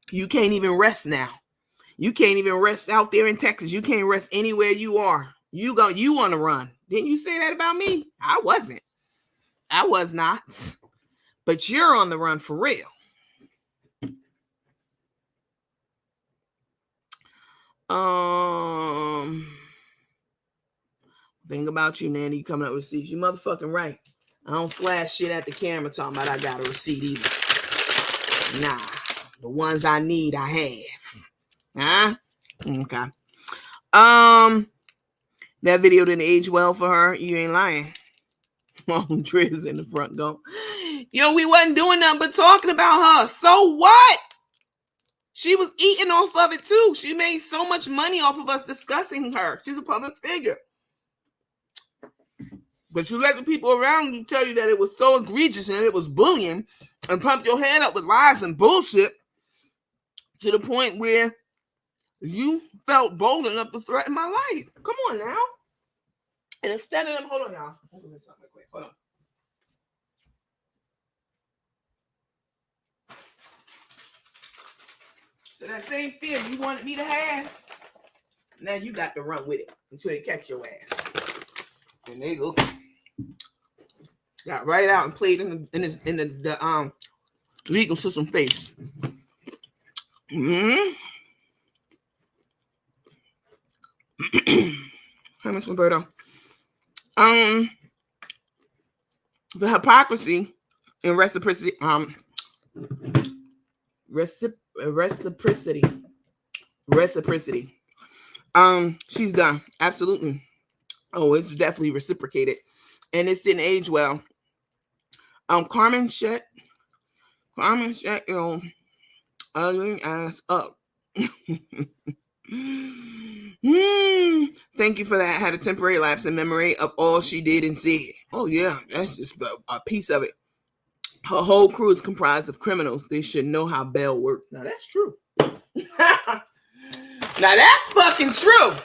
You can't even rest now. You can't even rest out there in Texas. You can't rest anywhere you are. You want to run. Didn't you say that about me? I wasn't. I was not. But you're on the run for real. Thing about you, Nanny, you coming up with receipts. You motherfucking right. I don't flash shit at the camera talking about I got a receipt either. Nah. The ones I need, I have. Huh? Okay. That video didn't age well for her. You ain't lying. Mom Triz in the front going, yo, we wasn't doing nothing but talking about her. So what? She was eating off of it too. She made so much money off of us discussing her. She's a public figure. But you let the people around you tell you that it was so egregious and it was bullying and pump your head up with lies and bullshit to the point where you felt bold enough to threaten my life. Come on now. And instead of them, hold on, y'all. Hold on something real quick. Hold on. So that same fear you wanted me to have, now you got to run with it until they catch your ass. And they look, got right out and played in the legal system face. Mm-hmm. How much, Roberto? The hypocrisy and reciprocity. Reciprocity. She's done. Absolutely. Oh, it's definitely reciprocated. And this didn't age well. Carmen shut your ugly ass up. Thank you for that. Had a temporary lapse in memory of all she did and said. Oh yeah, that's just a piece of it. Her whole crew is comprised of criminals. They should know how bail works. Now that's true. Now that's fucking true.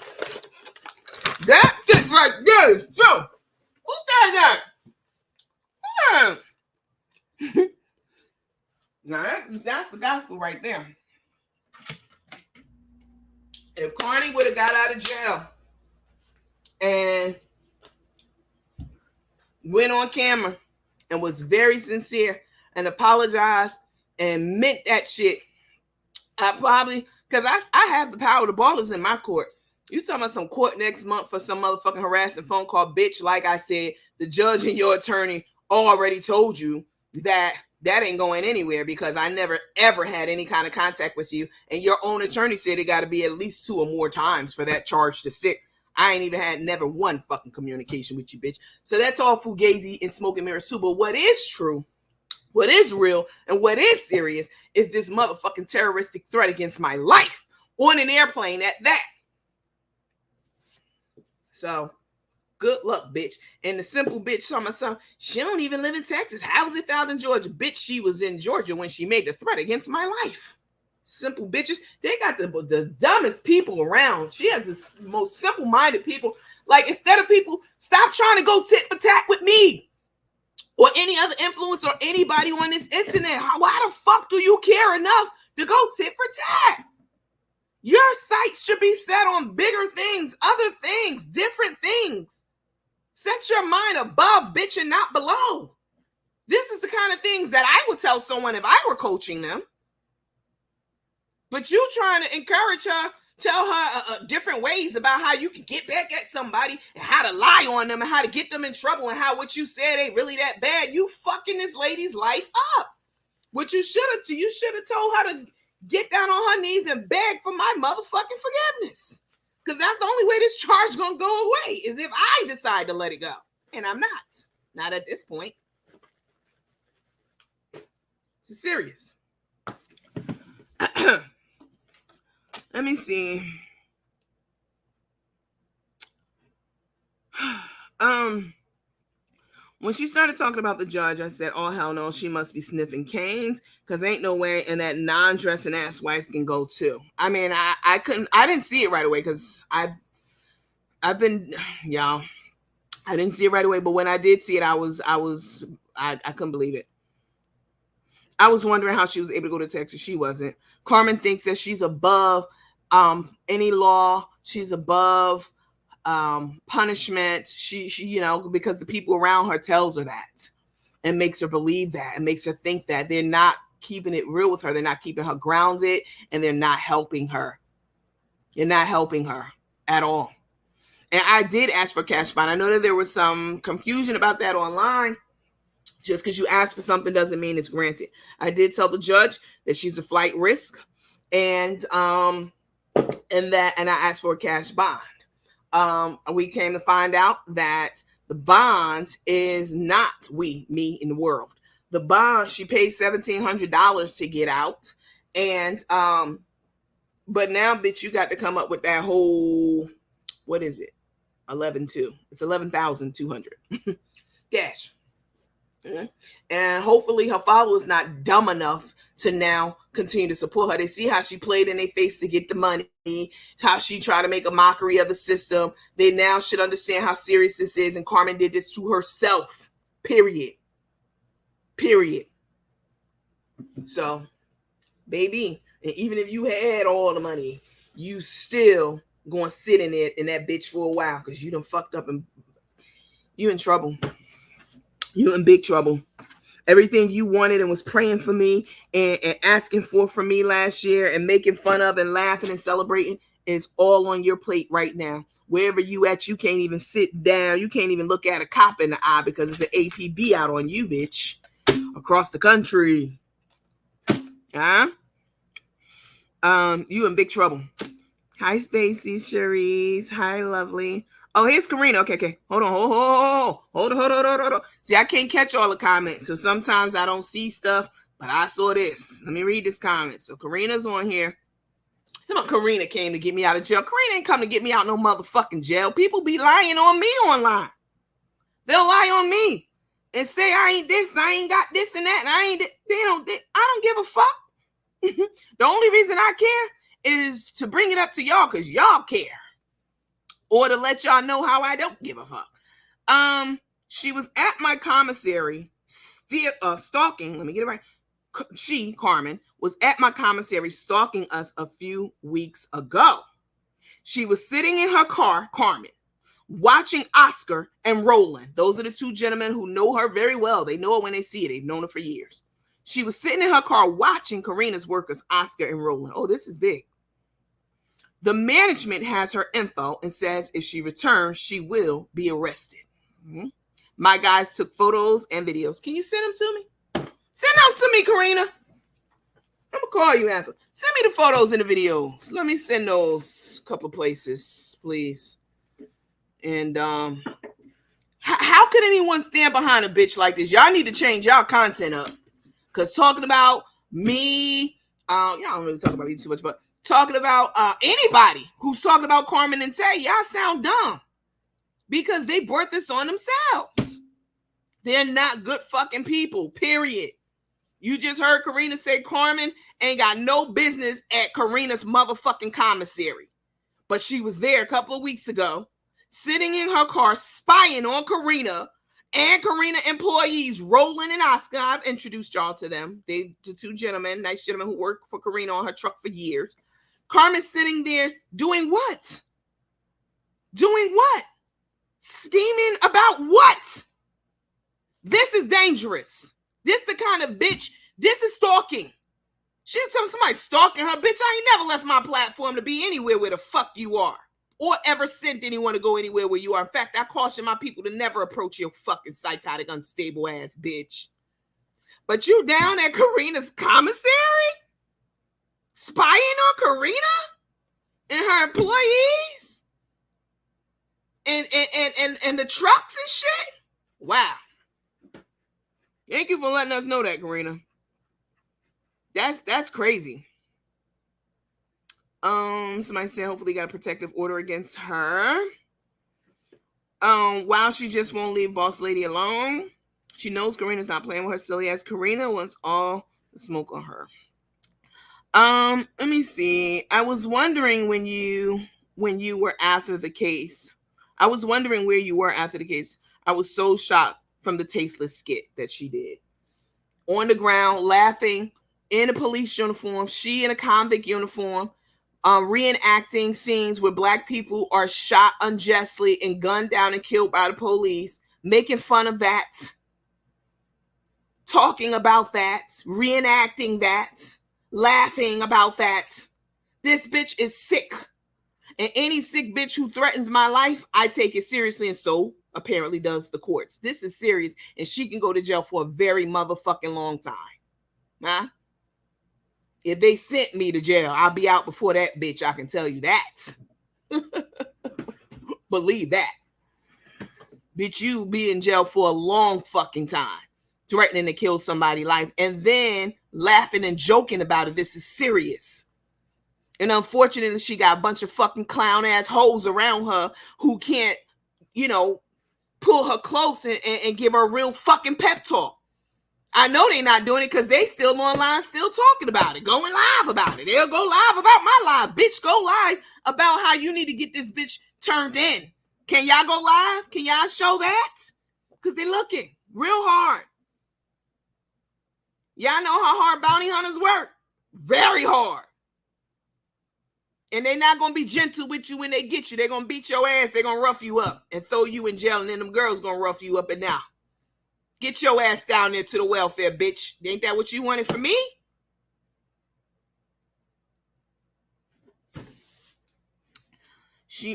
That shit right there is true. Who said that? Yeah. Now that's the gospel right there. If Carney would have got out of jail and went on camera and was very sincere and apologized and meant that shit, I probably, because I have the power. The ball is in my court. You talking about some court next month for some motherfucking harassing phone call, bitch. Like I said, the judge and your attorney already told you that ain't going anywhere because I never ever had any kind of contact with you. And your own attorney said it got to be at least 2 or more times for that charge to stick. I ain't even had never one fucking communication with you, bitch. So that's all fugazi and smoke and mirrors too. But what is true, what is real, and what is serious is this motherfucking terroristic threat against my life on an airplane at that. So good luck, bitch. And the simple bitch saw my son, she don't even live in Texas. How was it found in Georgia? Bitch, she was in Georgia when she made the threat against my life. Simple bitches. They got the dumbest people around. She has the most simple-minded people. Like, instead of people, stop trying to go tit for tat with me or any other influencer or anybody on this internet. Why the fuck do you care enough to go tit for tat? Your sights should be set on bigger things, other things, different things. Set your mind above, bitch, and not below. This is the kind of things that I would tell someone if I were coaching them. But you trying to encourage her, tell her different ways about how you can get back at somebody and how to lie on them and how to get them in trouble and how what you said ain't really that bad. You fucking this lady's life up. What you should have told her to get down on her knees and beg for my motherfucking forgiveness. Because that's the only way this charge gonna go away is if I decide to let it go. And I'm not at this point. It's serious. Let me see. When she started talking about the judge, I said, oh, hell no, she must be sniffing canes because ain't no way and that non-dressing ass wife can go too. I mean, I didn't see it right away because I've been, y'all, I didn't see it right away. But when I did see it, I couldn't believe it. I was wondering how she was able to go to Texas. She wasn't. Carmen thinks that she's above any law. She's above punishment. She because the people around her tells her that and makes her believe that and makes her think that they're not keeping it real with her. They're not keeping her grounded and they're not helping her. You're not helping her at all. And I did ask for cash bond. I know that there was some confusion about that online. Just because you ask for something doesn't mean it's granted. I did tell the judge that she's a flight risk, and I asked for a cash bond. We came to find out that the bond is not me in the world. The bond, she paid $1,700 to get out, and but now, bitch, you got to come up with that whole, what is it? 11.2. It's 11,200 cash. Mm-hmm. And hopefully her followers not dumb enough to now continue to support her. They see how she played in their face to get the money, how she tried to make a mockery of the system. They now should understand how serious this is. And Carmen did this to herself. Period. So, baby, and even if you had all the money, you still going to sit in it in that bitch for a while because you done fucked up and you in trouble. You in big trouble. Everything you wanted and was praying for me and asking for me last year and making fun of and laughing and celebrating is all on your plate right now. Wherever you at, you can't even sit down. You can't even look at a cop in the eye because it's an APB out on you, bitch. Across the country. Huh? You in big trouble. Hi, Stacy, Cherise. Hi, lovely. Oh, here's Karina. Okay. Hold on. See, I can't catch all the comments, so sometimes I don't see stuff, but I saw this. Let me read this comment. So Karina's on here. Some Karina came to get me out of jail. Karina ain't come to get me out no motherfucking jail. People be lying on me online. They'll lie on me and say I ain't this, I ain't got this and that, and I don't give a fuck. The only reason I care is to bring it up to y'all because y'all care. Or to let y'all know how I don't give a fuck. She was at my commissary stalking. Let me get it right. Carmen, was at my commissary stalking us a few weeks ago. She was sitting in her car, Carmen, watching Oscar and Roland. Those are the two gentlemen who know her very well. They know her when they see her. They've known her for years. She was sitting in her car watching Karina's workers, Oscar and Roland. Oh, this is big. The management has her info and says if she returns, she will be arrested. Mm-hmm. My guys took photos and videos. Can you send them to me? Send those to me, Karina. I'm going to call you after. Send me the photos and the videos. Let me send those a couple places, please. And how could anyone stand behind a bitch like this? Y'all need to change y'all content up. Because talking about me, y'all don't really talk about me too much, but talking about anybody who's talking about Carmen and Tay, y'all sound dumb. Because they brought this on themselves. They're not good fucking people, period. You just heard Karina say Carmen ain't got no business at Karina's motherfucking commissary. But she was there a couple of weeks ago, sitting in her car, spying on Karina and Karina employees, Roland and Oscar. I've introduced y'all to them. They, the two gentlemen, nice gentlemen who worked for Karina on her truck for years. Carmen's sitting there doing what? Doing what? Scheming about what? This is dangerous. This the kind of bitch, this is stalking. She didn't tell somebody stalking her. Bitch, I ain't never left my platform to be anywhere where the fuck you are. Or ever sent anyone to go anywhere where you are. In fact, I caution my people to never approach your fucking psychotic, unstable ass bitch. But you down at Karina's commissary? Spying on Karina? And her employees? And the trucks and shit? Wow. Thank you for letting us know that, Karina. That's crazy. Somebody said hopefully got a protective order against her. While she just won't leave Boss Lady alone. She knows Karina's not playing with her silly ass. Karina wants all the smoke on her. Let me see. I was wondering when you were after the case. I was wondering where you were after the case. I was so shocked from the tasteless skit that she did. On the ground, laughing, in a police uniform, she in a convict uniform, reenacting scenes where Black people are shot unjustly and gunned down and killed by the police, making fun of that, talking about that, reenacting that, laughing about that. This bitch is sick. And any sick bitch who threatens my life, I take it seriously, and so apparently does the courts. This is serious, and she can go to jail for a very motherfucking long time. Huh? If they sent me to jail, I'll be out before that bitch. I can tell you that. Believe that. Bitch, you be in jail for a long fucking time, threatening to kill somebody's life, and then laughing and joking about it. This is serious. And unfortunately, she got a bunch of fucking clown ass hoes around her who can't, pull her close and give her a real fucking pep talk. I know they're not doing it because they still online, still talking about it, going live about it. They'll go live about my live. Bitch, go live about how you need to get this bitch turned in. Can y'all go live? Can y'all show that? Because they're looking real hard. Y'all know how hard bounty hunters work. Very hard. And they're not going to be gentle with you when they get you. They're going to beat your ass. They're going to rough you up and throw you in jail. And then them girls going to rough you up and now. Get your ass down there to the welfare, bitch. Ain't that what you wanted from me?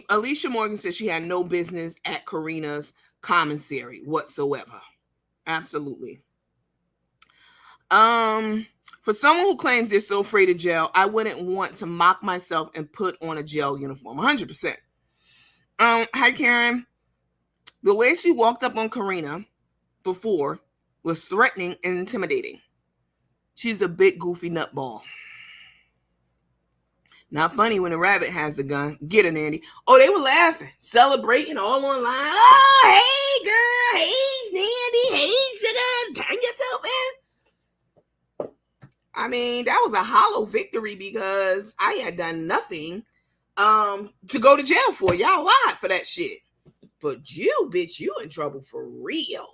Alicia Morgan said she had no business at Karina's commissary whatsoever. Absolutely. For someone who claims they're so afraid of jail, I wouldn't want to mock myself and put on a jail uniform. 100%. Hi, Karen. The way she walked up on Karina before was threatening and intimidating. She's a big goofy nutball. Not funny when the rabbit has the gun. Get her, Nandy. Oh, they were laughing, celebrating all online. Oh, hey, girl. Hey, Nandy. Hey, sugar. Turn yourself in. I mean, that was a hollow victory because I had done nothing to go to jail for. Y'all lied for that shit. But you, bitch, you in trouble for real.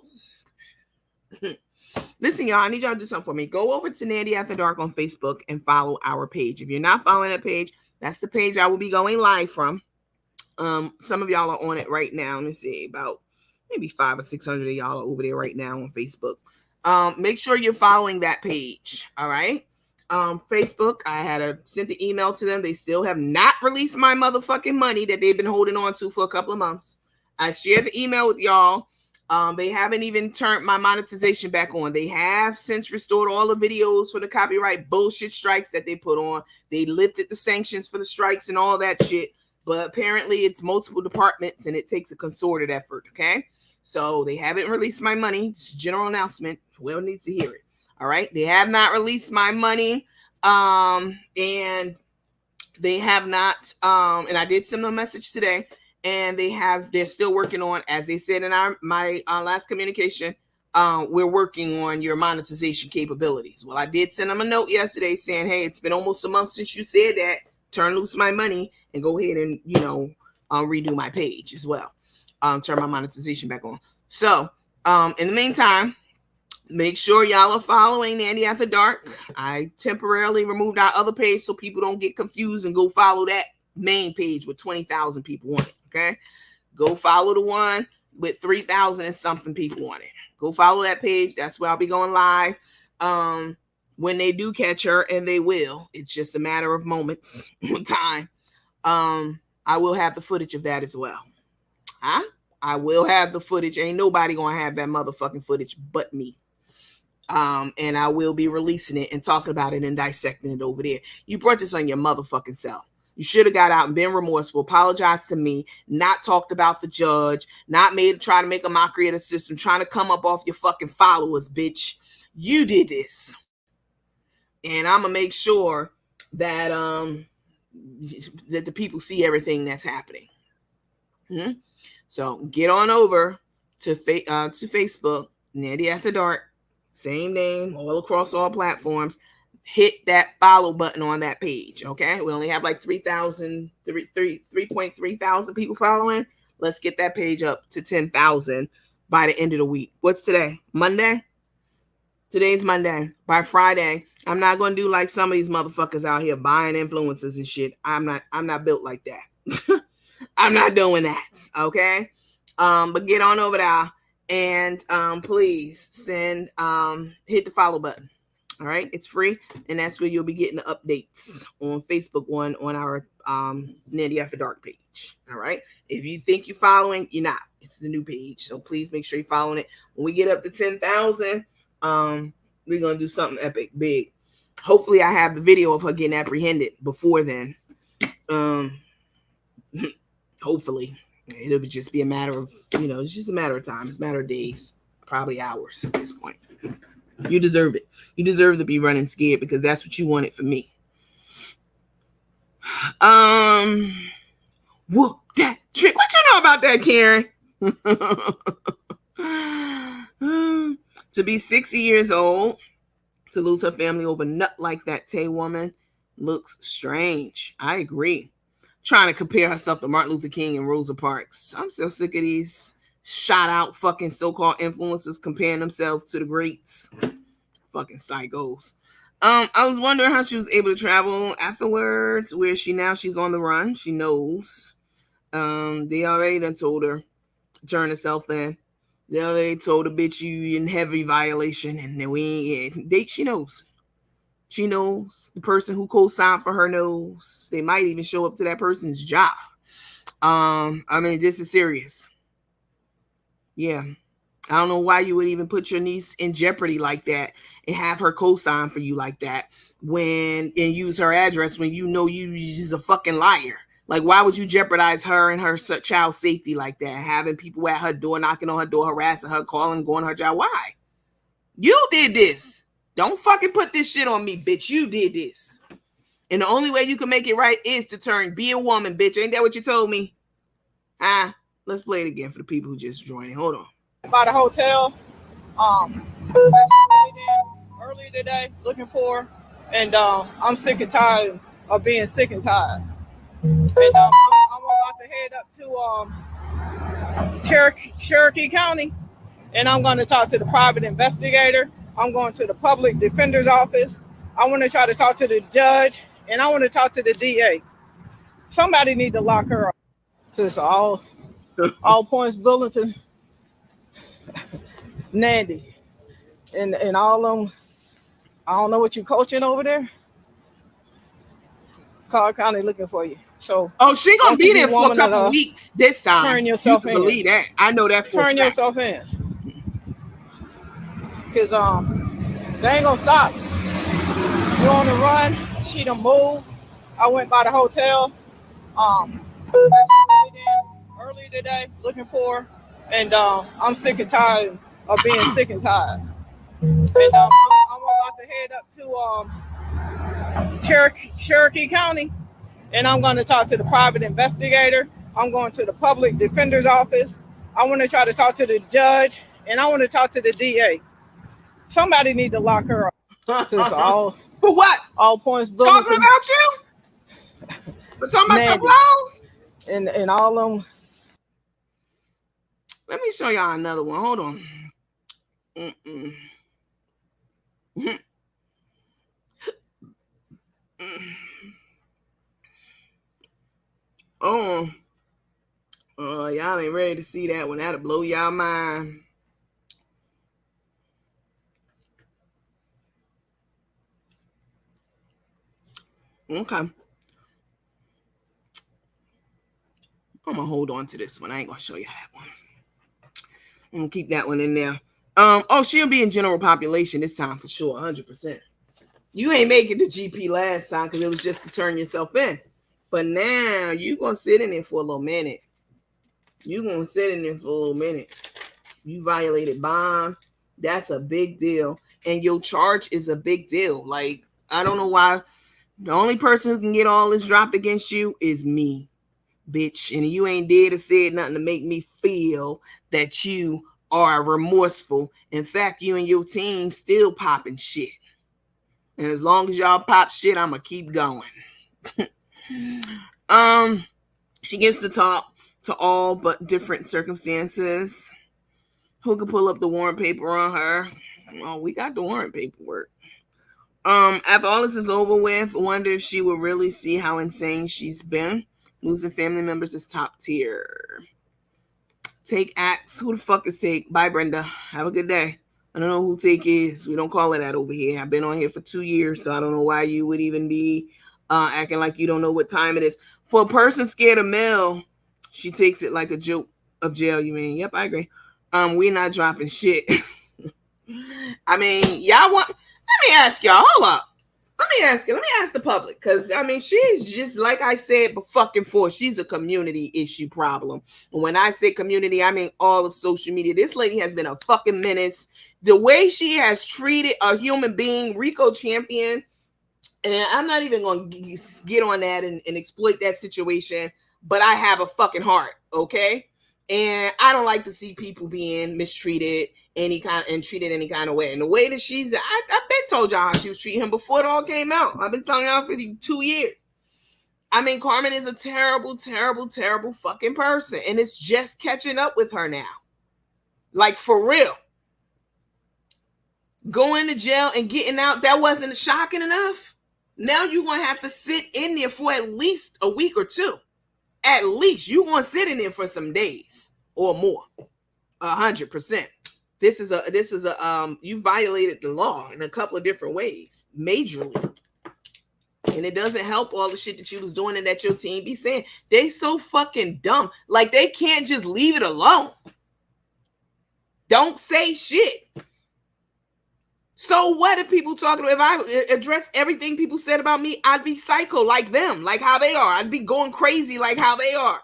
Listen, y'all, I need y'all to do something for me. Go over to Nandy After Dark on Facebook and follow our page. If you're not following that page, that's the page I will be going live from. Some of y'all are on it right now. Let me see, about maybe 500 or 600 of y'all are over there right now on Facebook. Make sure you're following that page. All right. Facebook, I had sent the email to them. They still have not released my motherfucking money that they've been holding on to for a couple of months. I shared the email with y'all. They haven't even turned my monetization back on. They have since restored all the videos for the copyright bullshit strikes that they put on. They lifted the sanctions for the strikes and all that shit. but apparently it's multiple departments and it takes a concerted effort. Okay, so they haven't released my money. It's a general announcement. Whoever needs to hear it. All right, they have not released my money, and they have not, and I did send them a message today, and they're still working on, as they said in my last communication, we're working on your monetization capabilities. Well, I did send them a note yesterday saying, hey, it's been almost a month since you said that. Turn loose my money and go ahead and, redo my page as well. Turn my monetization back on. So, in the meantime, make sure y'all are following Nandy After Dark. I temporarily removed our other page so people don't get confused and go follow that main page with 20,000 people on it. Okay, go follow the one with 3,000 and something people on it. Go follow that page. That's where I'll be going live. When they do catch her, and they will, it's just a matter of moments, time. I will have the footage of that as well. I will have the footage. Ain't nobody gonna have that motherfucking footage but me. And I will be releasing it and talking about it and dissecting it over there. You brought this on your motherfucking self. You should have got out and been remorseful, apologized to me, not talked about the judge, not try to make a mockery of the system, trying to come up off your fucking followers, bitch. You did this. And I'm gonna make sure that that the people see everything that's happening. So get on over to Facebook, Nandy After Dark. Same name, all across all platforms. Hit that follow button on that page, okay? We only have like 3.3 thousand people following. Let's get that page up to 10,000 by the end of the week. What's today? Monday? Today's Monday. By Friday, I'm not going to do like some of these motherfuckers out here buying influencers and shit. I'm not built like that. I'm not doing that, okay? But get on over there. And please hit the follow button. All right, it's free, and that's where you'll be getting the updates on Facebook on our Nandy After Dark page. All right, if you think you're following, you're not. It's the new page, so please make sure you're following it. When we get up to 10,000, we're gonna do something epic, big. Hopefully, I have the video of her getting apprehended before then. Hopefully. It'll just be a matter of, it's just a matter of time. It's a matter of days, probably hours at this point. You deserve it. You deserve to be running scared because that's what you wanted for me. Whoop that trick. What you know about that, Karen? To be 60 years old, to lose her family over nut like that Tay woman looks strange. I agree. Trying to compare herself to Martin Luther King and Rosa Parks. I'm so sick of these shot out fucking so-called influencers comparing themselves to the greats. Fucking psychos. I was wondering how she was able to travel afterwards. Where is she now? She's on the run. She knows. They already done told her to turn herself in. They already told her, bitch, you in heavy violation. And then she knows. She knows. The person who co-signed for her knows. They might even show up to that person's job. This is serious. Yeah. I don't know why you would even put your niece in jeopardy like that and have her co-sign for you like that and use her address when you know you're just a fucking liar. Like, why would you jeopardize her and her child's safety like that? Having people at her door, knocking on her door, harassing her, calling, going to her job. Why? You did this. Don't fucking put this shit on me, bitch. You did this. And the only way you can make it right is to be a woman, bitch. Ain't that what you told me? Let's play it again for the people who just joined in. Hold on. By the hotel, earlier today, looking for her, and I'm sick and tired of being sick and tired. And I'm about to head up to Cherokee County, and I'm going to talk to the private investigator. I'm going to the public defender's office. I want to try to talk to the judge, and I want to talk to the DA. Somebody need to lock her up. Just all points bulletin, Nandy, and all of them. I don't know what you're coaching over there. Clark County looking for you. So she gonna be there for a couple weeks this time. Turn yourself in. Believe that. I know that for turn yourself in. Cause they ain't gonna stop. You on the run, she done moved. I went by the hotel. early today looking for, and I'm sick and tired of being sick and tired. And I'm about to head up to Cherokee County, and I'm going to talk to the private investigator. I'm going to the public defender's office. I want to try to talk to the judge, and I want to talk to the DA. Somebody need to lock her up. Cause For what? all points Talking bulletin about you? For talking about your Mandy blows? and all them. Let me show y'all another one. Hold on. Mm-mm. Oh, y'all ain't ready to see that one. That'll blow y'all mind. Okay. I'm gonna hold on to this one. I ain't gonna show you that one. I'm gonna keep that one in there. She'll be in general population this time for sure, 100%. You ain't make it to GP last time because it was just to turn yourself in. But now you gonna sit in it for a little minute. You violated bond. That's a big deal. And your charge is a big deal. Like, I don't know why. The only person who can get all this dropped against you is me, bitch. And you ain't did or said nothing to make me feel that you are remorseful. In fact, you and your team still popping shit. And as long as y'all pop shit, I'ma keep going. She gets to talk to all but different circumstances. Who could pull up the warrant paper on her? Well, we got the warrant paperwork. After all this is over with, I wonder if she will really see how insane she's been. Losing family members is top tier. Take acts. Who the fuck is Take? Bye, Brenda. Have a good day. I don't know who Take is. We don't call it that over here. I've been on here for 2 years, so I don't know why you would even be acting like you don't know what time it is. For a person scared of Mel, she takes it like a joke of jail, you mean? Yep, I agree. We're not dropping shit. I mean, y'all want... Let me ask y'all. Hold up. Let me ask the public, because I mean, she's just, like I said before, she's a community issue problem. And when I say community, I mean all of social media. This lady has been a fucking menace. The way she has treated a human being, Rico Champion, and I'm not even going to get on that and exploit that situation, but I have a fucking heart, okay? And I don't like to see people being mistreated treated any kind of way. And the way that I've been told y'all how she was treating him before it all came out. I've been telling y'all for 2 years. I mean, Carmen is a terrible, terrible, terrible fucking person. And it's just catching up with her now. Like, for real. Going to jail and getting out, that wasn't shocking enough. Now you're going to have to sit in there for at least a week or 2. At least you're going to sit in there for some days or more. 100%. This is a you violated the law in a couple of different ways, majorly. And it doesn't help all the shit that you was doing and that your team be saying. They so fucking dumb. Like, they can't just leave it alone. Don't say shit. So what if people talking? If I address everything people said about me, I'd be psycho like them, like how they are. I'd be going crazy like how they are.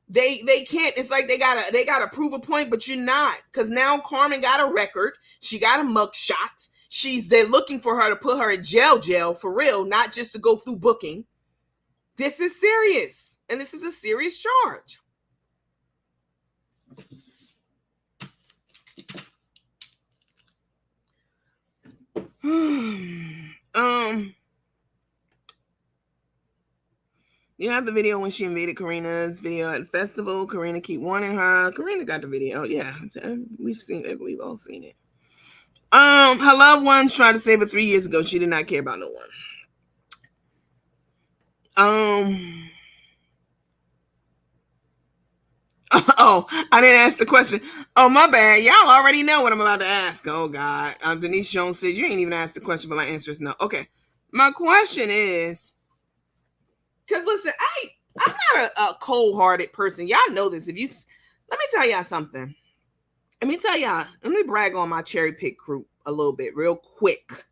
They can't. It's like they gotta prove a point, but you're not, because now Carmen got a record. She got a mugshot. They're looking for her to put her in jail for real, not just to go through booking. This is serious, and this is a serious charge. You have the video when she invaded Karina's video at the festival. Karina keep warning her. Karina got the video. Yeah, we've seen it. We've all seen it. Her loved ones tried to save her 3 years ago. She did not care about no one. Oh, I didn't ask the question. Oh, my bad. Y'all already know what I'm about to ask. Oh, God. Denise Jones said, you ain't even asked the question, but my answer is no. Okay. My question is, because listen, I'm not a cold-hearted person. Y'all know this. Let me tell y'all something. Let me brag on my cherry pick group a little bit real quick.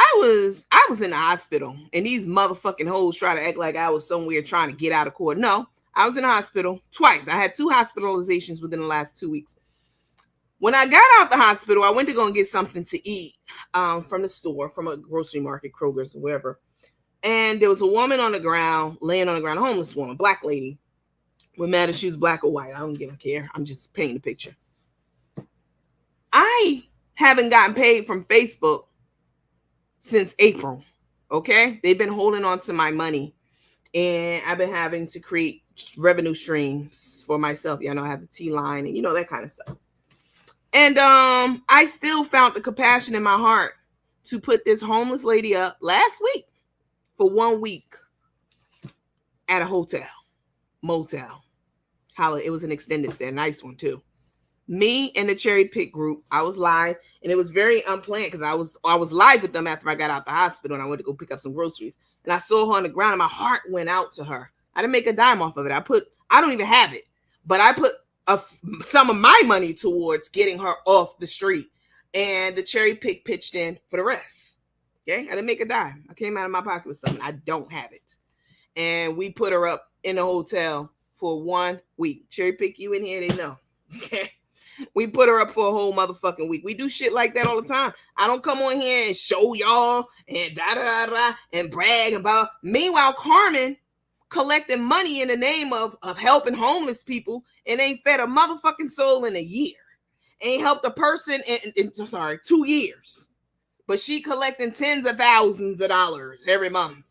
I was in the hospital, and these motherfucking hoes try to act like I was somewhere trying to get out of court. No, I was in the hospital twice. I had 2 hospitalizations within the last 2 weeks. When I got out the hospital, I went to go and get something to eat from the store, from a grocery market, Kroger's, or wherever. And there was a woman on the ground, laying on the ground, a homeless woman, black lady. What matters, she was black or white. I don't give a care. I'm just painting the picture. I haven't gotten paid from Facebook since April. Okay? They've been holding on to my money. And I've been having to create revenue streams for myself. I know I have the T line and that kind of stuff. And I still found the compassion in my heart to put this homeless lady up last week for 1 week at a motel. It was an extended stay, a nice one too. Me and the Cherry Pick group, I was live, and it was very unplanned because I was live with them after I got out the hospital, and I went to go pick up some groceries. And I saw her on the ground, and my heart went out to her. I didn't make a dime off of it. I don't even have it, but I put some of my money towards getting her off the street, and the Cherry Pick pitched in for the rest. Okay, I didn't make a dime. I came out of my pocket with something. I don't have it, and we put her up in the hotel for 1 week. Cherry Pick, you in here? They know. Okay. We put her up for a whole motherfucking week. We do shit like that all the time. I don't come on here and show y'all and da and brag about. Meanwhile, Carmen collecting money in the name of helping homeless people and ain't fed a motherfucking soul in a year. Ain't helped a person in 2 years. But she collecting tens of thousands of dollars every month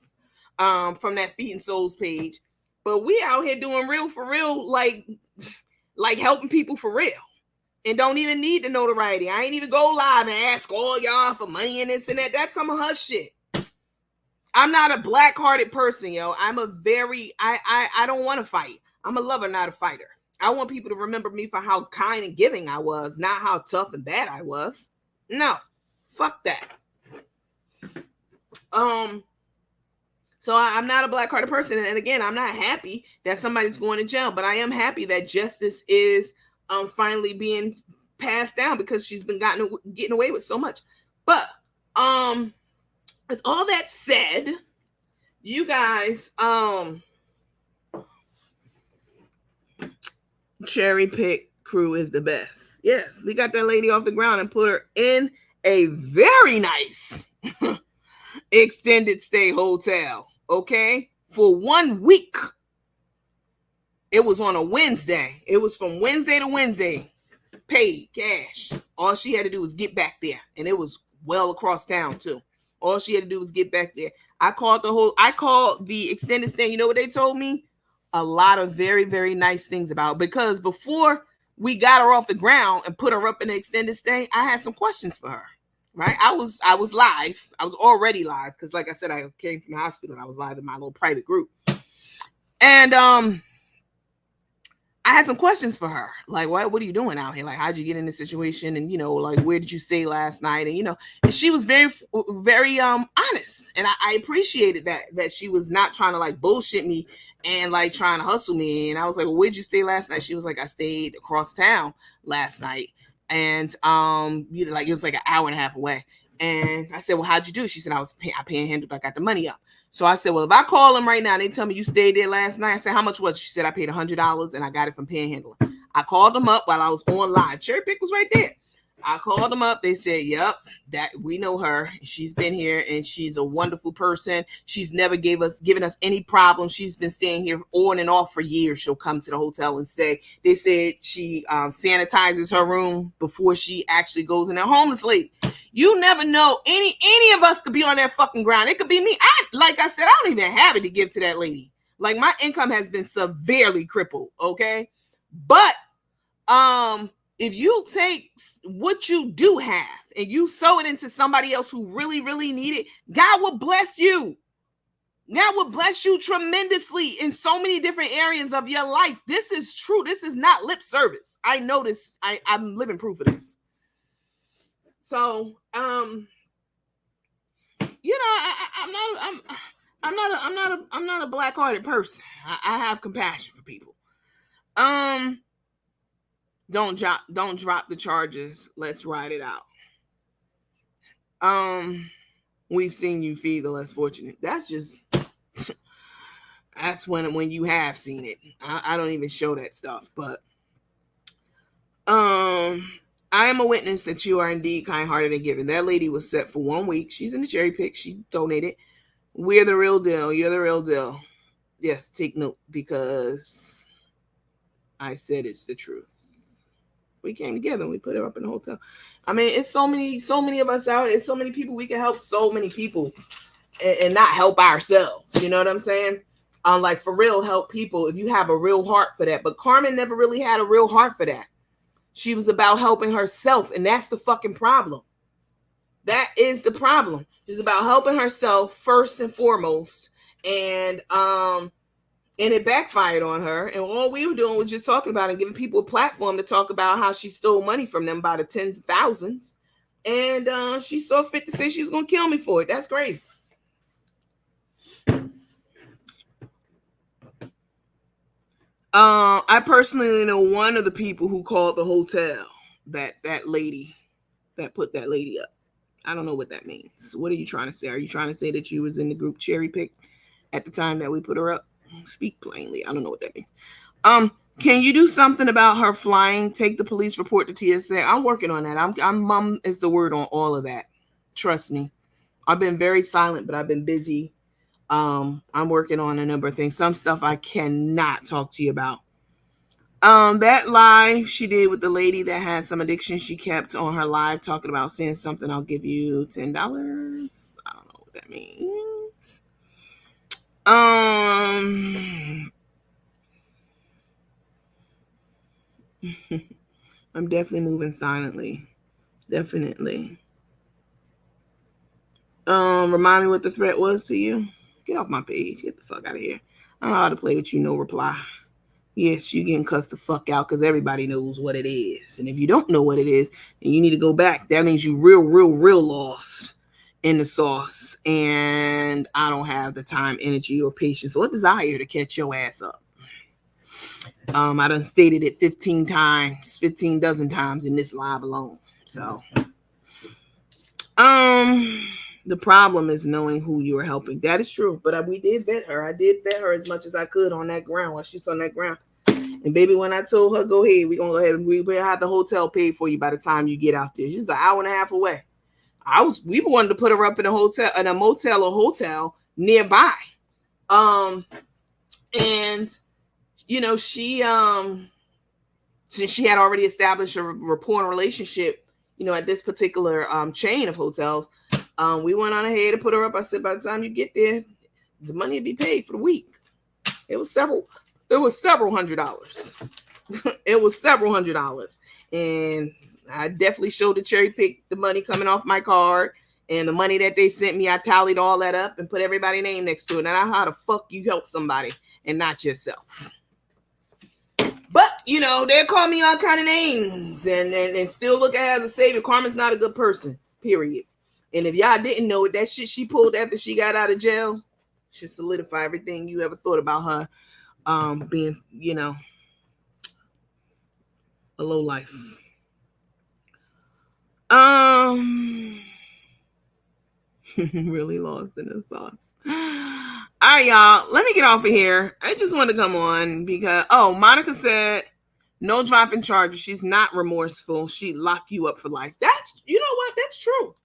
from that Feeding Souls page. But we out here doing real for real, like helping people for real. And don't even need the notoriety. I ain't even go live and ask all y'all for money and this and that. That's some of her shit. I'm not a black-hearted person, yo. I'm a very, I don't want to fight. I'm a lover, not a fighter. I want people to remember me for how kind and giving I was, not how tough and bad I was. No, fuck that. So I'm not a black-hearted person. And again, I'm not happy that somebody's going to jail, but I am happy that justice is finally being passed down because she's been getting away with so much. But with all that said, you guys, Cherry Pick crew is the best. Yes, we got that lady off the ground and put her in a very nice extended stay hotel, okay, for 1 week. It was on a Wednesday. It was from Wednesday to Wednesday. Paid cash. All she had to do was get back there. And it was well across town too. All she had to do was get back there. I called the extended stay. You know what they told me? A lot of very, very nice things about it. Because before we got her off the ground and put her up in the extended stay, I had some questions for her. Right? I was live. I was already live. Because like I said, I came from the hospital and I was live in my little private group. And I had some questions for her. Like, what are you doing out here? Like, how'd you get in this situation? And, like, where did you stay last night? And, and she was very, very honest. And I appreciated that she was not trying to, like, bullshit me and, like, trying to hustle me. And I was like, well, where'd you stay last night? She was like, I stayed across town last night. And, it was like an hour and a half away. And I said, well, how'd you do? She said, I panhandled. I got the money up. So I said, well, if I call them right now and they tell me you stayed there last night, I said, how much was it? She said, I paid $100 and I got it from Panhandling. I called them up while I was on live. Cherry Pick was right there. I called them up. They said, yep, that we know her. She's been here and she's a wonderful person. She's never given us any problems. She's been staying here on and off for years. She'll come to the hotel and stay. They said she sanitizes her room before she actually goes in there. Homeless lady. You never know. Any of us could be on that fucking ground. It could be me. Like I said, I don't even have it to give to that lady. Like, my income has been severely crippled. Okay. But, if you take what you do have and you sow it into somebody else who really, really need it, God will bless you. God will bless you tremendously in so many different areas of your life. This is true. This is not lip service. I know this. I'm living proof of this. So, I'm not a black-hearted person. I have compassion for people. Don't drop the charges. Let's ride it out. we've seen you feed the less fortunate. That's just that's when you have seen it. I don't even show that stuff, but I am a witness that you are indeed kind-hearted and giving. That lady was set for 1 week. She's in the cherry pick. She donated. We're the real deal. You're the real deal. Yes, take note because I said it's the truth. We came together and we put her up in the hotel. I mean, it's so many of us out. It's so many people. We can help so many people and not help ourselves. You know what I'm saying? Like for real, help people if you have a real heart for that. But Carmen never really had a real heart for that. She was about helping herself, and that's the fucking problem. That is the problem. She's about helping herself first and foremost, and it backfired on her. And all we were doing was just talking about it and giving people a platform to talk about how she stole money from them by the tens of thousands. And she saw fit to say she was gonna kill me for it. That's crazy. I personally know one of the people who called the hotel that lady that put that lady up. I don't know what that means. What are you trying to say? Are you trying to say that you was in the group cherry pick at the time that we put her up? Speak plainly. I don't know what that means. Can you do something about her flying? Take the police report to TSA. I'm working on that. I'm mum is the word on all of that. Trust me. I've been very silent, but I've been busy. I'm working on a number of things. Some stuff I cannot talk to you about. That live she did with the lady that had some addiction, she kept on her live talking about saying something. I'll give you $10. I don't know what that means. I'm definitely moving silently. Definitely. Remind me what the threat was to you. Get off my page. Get the fuck out of here. I don't know how to play with you. No reply. Yes, you getting cussed the fuck out because everybody knows what it is. And if you don't know what it is, and you need to go back, that means you real lost in the sauce. And I don't have the time, energy, or patience or desire to catch your ass up. I done stated it 15 dozen times in this live alone. So, the problem is knowing who you are helping. That is true. But we did vet her. I did vet her as much as I could on that ground while she was on that ground. And baby, when I told her, go ahead, we're going to go ahead and we will have the hotel paid for you by the time you get out there. She's an hour and a half away. We wanted to put her up in a hotel, in a motel or hotel nearby. And you know, she since she had already established a rapport and relationship, you know, at this particular chain of hotels, we went on ahead and put her up. I said, by the time you get there, the money would be paid for the week. It was several $100s. It was several $100s. And I definitely showed the cherry pick the money coming off my card and the money that they sent me. I tallied all that up and put everybody's name next to it. And I know how the fuck you help somebody and not yourself. But, you know, they'll call me all kind of names and still look at her as a savior. Carmen's not a good person, period. And if y'all didn't know it, that shit she pulled after she got out of jail should solidify everything you ever thought about her being, you know, a low life. Really lost in the sauce. All right, y'all. Let me get off of here. I just want to come on because Monica said no dropping charges. She's not remorseful. She'd lock you up for life. That's, you know what? That's true.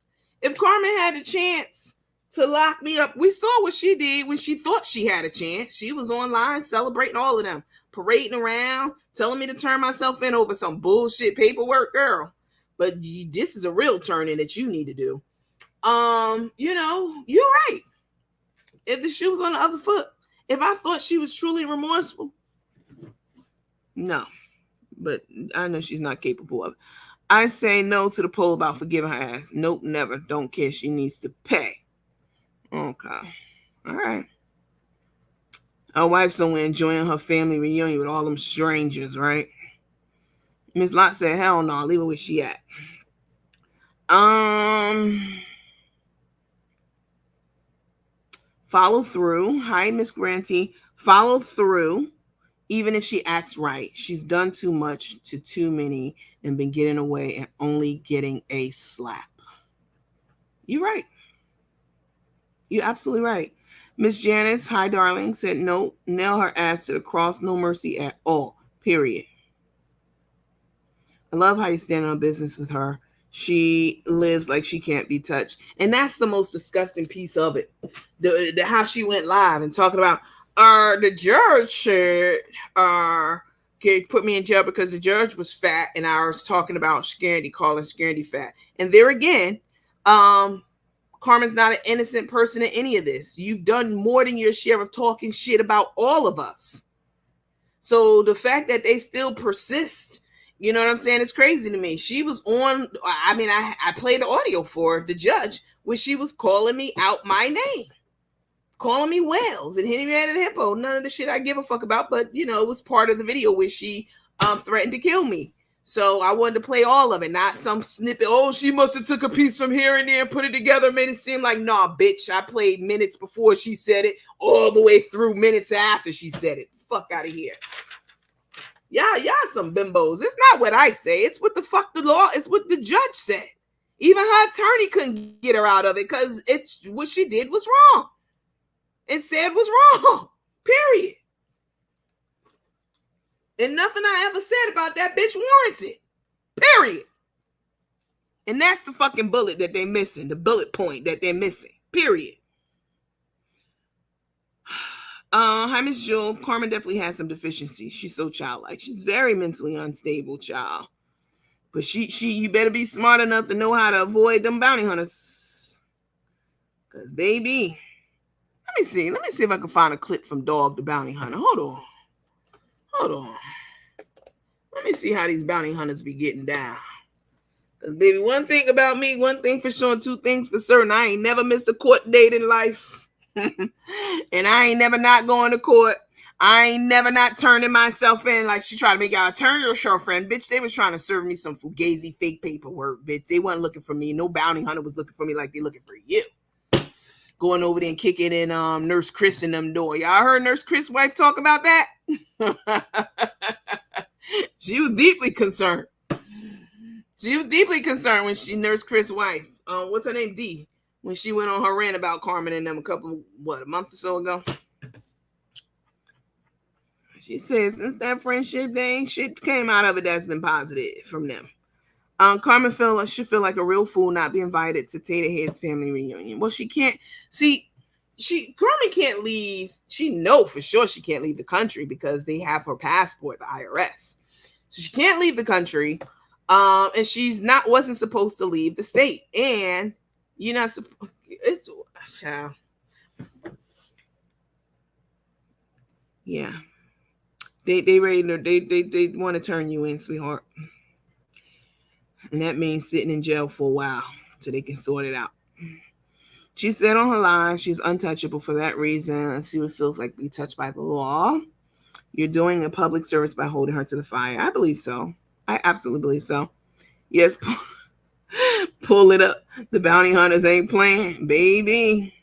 If Carmen had a chance to lock me up, we saw what she did when she thought she had a chance. She was online celebrating all of them, parading around, telling me to turn myself in over some bullshit paperwork, girl. But this is a real turn-in that you need to do. You know, you're right. If the shoe was on the other foot, if I thought she was truly remorseful, no. But I know she's not capable of it. I say no to the poll about forgiving her ass. Nope, never. Don't care. She needs to pay. Okay. All right. Her wife's somewhere enjoying her family reunion with all them strangers, right? Miss Lott said, hell no, leave her where she at. Follow through. Hi, Miss Granty. Follow through. Even if she acts right, she's done too much to too many and been getting away and only getting a slap. You're right. You're absolutely right. Miss Janice, hi darling, said no, nail her ass to the cross, no mercy at all. Period. I love how you stand on business with her. She lives like she can't be touched. And that's the most disgusting piece of it. The how she went live and talking about the judge said put me in jail because the judge was fat, and I was talking about Scaredy, calling Scaredy fat. And there again, Carmen's not an innocent person in any of this. You've done more than your share of talking shit about all of us. So the fact that they still persist, you know what I'm saying, it's crazy to me. She was on, I mean, I played the audio for the judge where she was calling me out my name, calling me Wells and Henrietta Hippo. None of the shit I give a fuck about, but you know, it was part of the video where she threatened to kill me. So I wanted to play all of it, not some snippet. Oh, she must have took a piece from here and there and put it together, made it seem like, nah, bitch, I played minutes before she said it, all the way through minutes after she said it. Fuck out of here. Y'all some bimbos. It's not what I say. It's what the fuck the law, it's what the judge said. Even her attorney couldn't get her out of it because it's what she did was wrong. And said was wrong. Period. And nothing I ever said about that bitch warrants it. Period. And that's the fucking bullet that they're missing. The bullet point that they're missing. Period. Hi, Miss Jewel. Carmen definitely has some deficiencies. She's so childlike. She's very mentally unstable, child. But she you better be smart enough to know how to avoid them bounty hunters. Cause baby, let me see if I can find a clip from Dog the Bounty Hunter. Hold on. Let me see how these bounty hunters be getting down. Cause baby, one thing about me, one thing for sure, two things for certain. I ain't never missed a court date in life. And I ain't never not going to court. I ain't never not turning myself in like she tried to make out. Turn yourself in, bitch. They was trying to serve me some fugazi fake paperwork, bitch. They wasn't looking for me. No bounty hunter was looking for me like they looking for you. Going over there and kicking in Nurse Chris in them door. Y'all heard Nurse Chris' wife talk about that? She was deeply concerned. She was deeply concerned when she Nurse Chris' wife. What's her name? D. When she went on her rant about Carmen and them a month or so ago. She says since that friendship, they ain't shit came out of it that's been positive from them. Carmen should feel like a real fool not be invited to Tata Head's family reunion. Well, she can't see. Carmen can't leave. She know for sure she can't leave the country because they have her passport, the IRS. So she can't leave the country. And she's wasn't supposed to leave the state. And you're not supposed. It's yeah. They ready to they want to turn you in, sweetheart. And that means sitting in jail for a while so they can sort it out. She said on her line she's untouchable for that reason. Let's see what it feels like to be touched by the law. You're doing a public service by holding her to the fire. I believe so. I absolutely believe so. Yes, pull it up. The bounty hunters ain't playing, baby.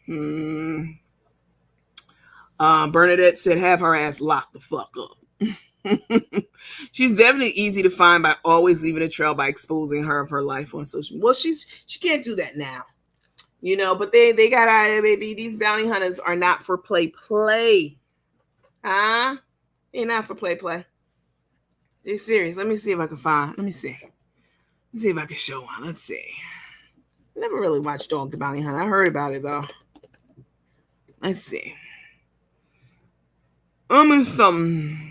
Bernadette said have her ass locked the fuck up. She's definitely easy to find by always leaving a trail by exposing her of her life on social media. Well, she can't do that now. You know, but they got out of there, baby. These bounty hunters are not for play. Huh? They're not for play. They're serious. Let me see if I can find. Let me see if I can show one. Let's see. Never really watched Dog the Bounty Hunter. I heard about it though. Let's see. I'm in some.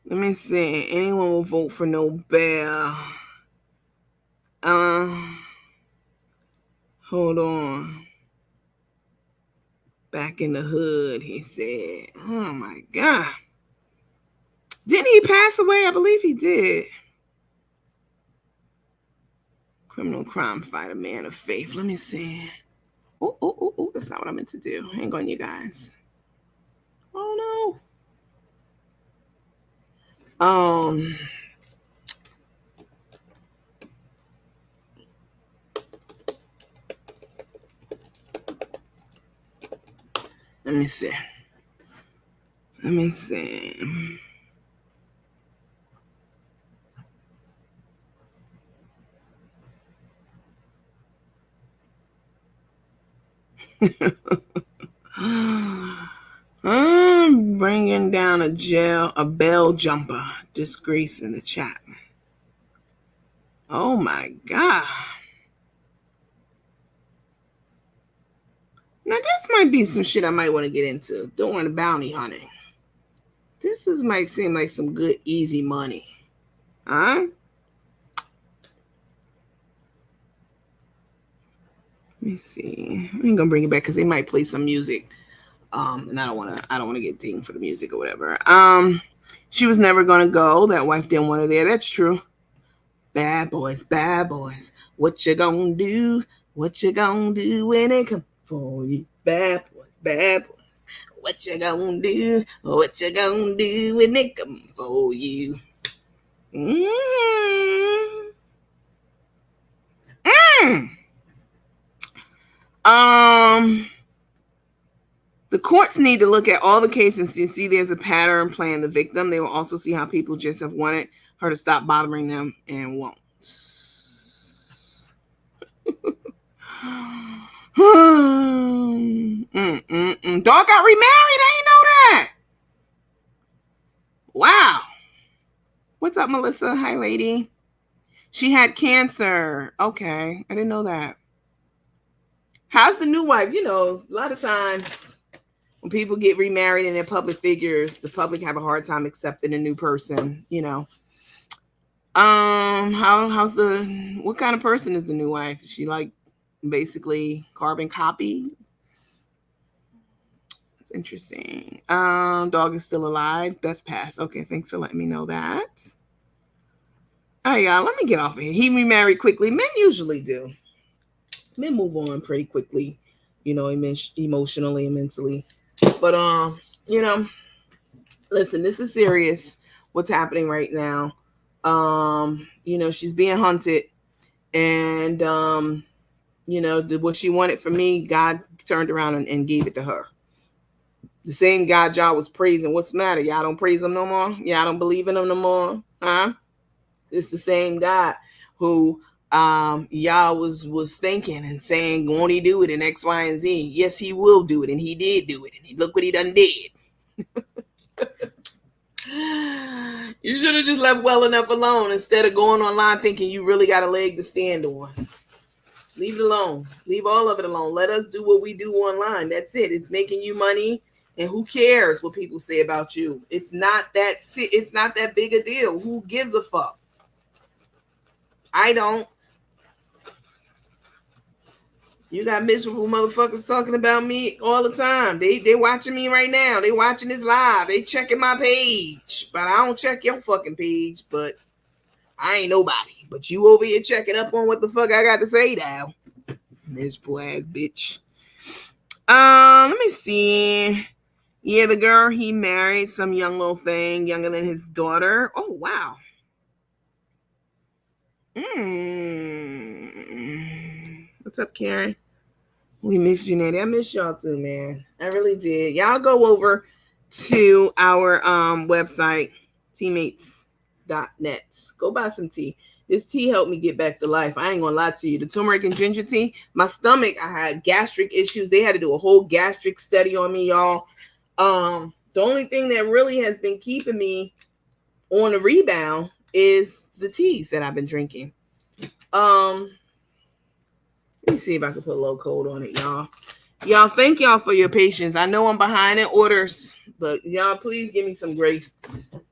Let me see. Anyone will vote for no bail. Hold on. Back in the hood, he said. Oh my God. Didn't he pass away? I believe he did. Criminal crime fighter, man of faith. Let me see. Oh, that's not what I meant to do. Hang on, you guys. Oh no. Let me see. I'm bringing down a bell jumper. Disgrace in the chat. Oh my God. Now this might be some shit I might want to get into. Don't want a bounty hunting. Might seem like some good easy money. Huh? Let me see. I ain't gonna bring it back because they might play some music. And I don't wanna get dinged for the music or whatever. She was never gonna go. That wife didn't want her there. That's true. Bad boys, bad boys. What you gonna do? What you gonna do when they come for you? Bad boys, bad boys. What you gonna do? What you gonna do when they come for you? The courts need to look at all the cases and see there's a pattern playing the victim. They will also see how people just have wanted her to stop bothering them and won't. Dog got remarried. I didn't know that. Wow. What's up, Melissa? Hi, lady. She had cancer. Okay. I didn't know that. How's the new wife? You know, a lot of times when people get remarried and they're public figures, the public have a hard time accepting a new person, you know. What kind of person is the new wife? Is she like basically carbon copy? That's interesting. Dog is still alive. Beth passed. Okay, thanks for letting me know that. All right, y'all, let me get off of here. He remarried quickly. Men usually do. Men move on pretty quickly, you know, emotionally and mentally. But you know, listen, this is serious. What's happening right now? You know, she's being hunted, and you know, what she wanted from me, God turned around and gave it to her. The same God y'all was praising. What's the matter? Y'all don't praise him no more? Y'all don't believe in him no more? Huh? It's the same God who y'all was thinking and saying, won't he do it in X, Y, and Z? Yes, he will do it, and he did do it, and look what he done did. You should have just left well enough alone instead of going online thinking you really got a leg to stand on. Leave it alone. Leave all of it alone. Let us do what we do online. That's it. It's making you money, and who cares what people say about you? It's not that big a deal. Who gives a fuck? I don't. You got miserable motherfuckers talking about me all the time. They watching me right now. They watching this live. They checking my page. But I don't check your fucking page. But I ain't nobody. But you over here checking up on what the fuck I got to say now. Miserable ass bitch. Let me see. Yeah, the girl he married, some young little thing, younger than his daughter. Oh, wow. What's up, Karen? We missed you, Natty. I missed y'all too, man. I really did. Y'all go over to our website, teammates.net. Go buy some tea. This tea helped me get back to life. I ain't gonna lie to you. The turmeric and ginger tea, my stomach, I had gastric issues. They had to do a whole gastric study on me, y'all. The only thing that really has been keeping me on a rebound is the teas that I've been drinking. Let me see if I can put a little code on it, y'all. Y'all, thank y'all for your patience. I know I'm behind in orders, but y'all, please give me some grace.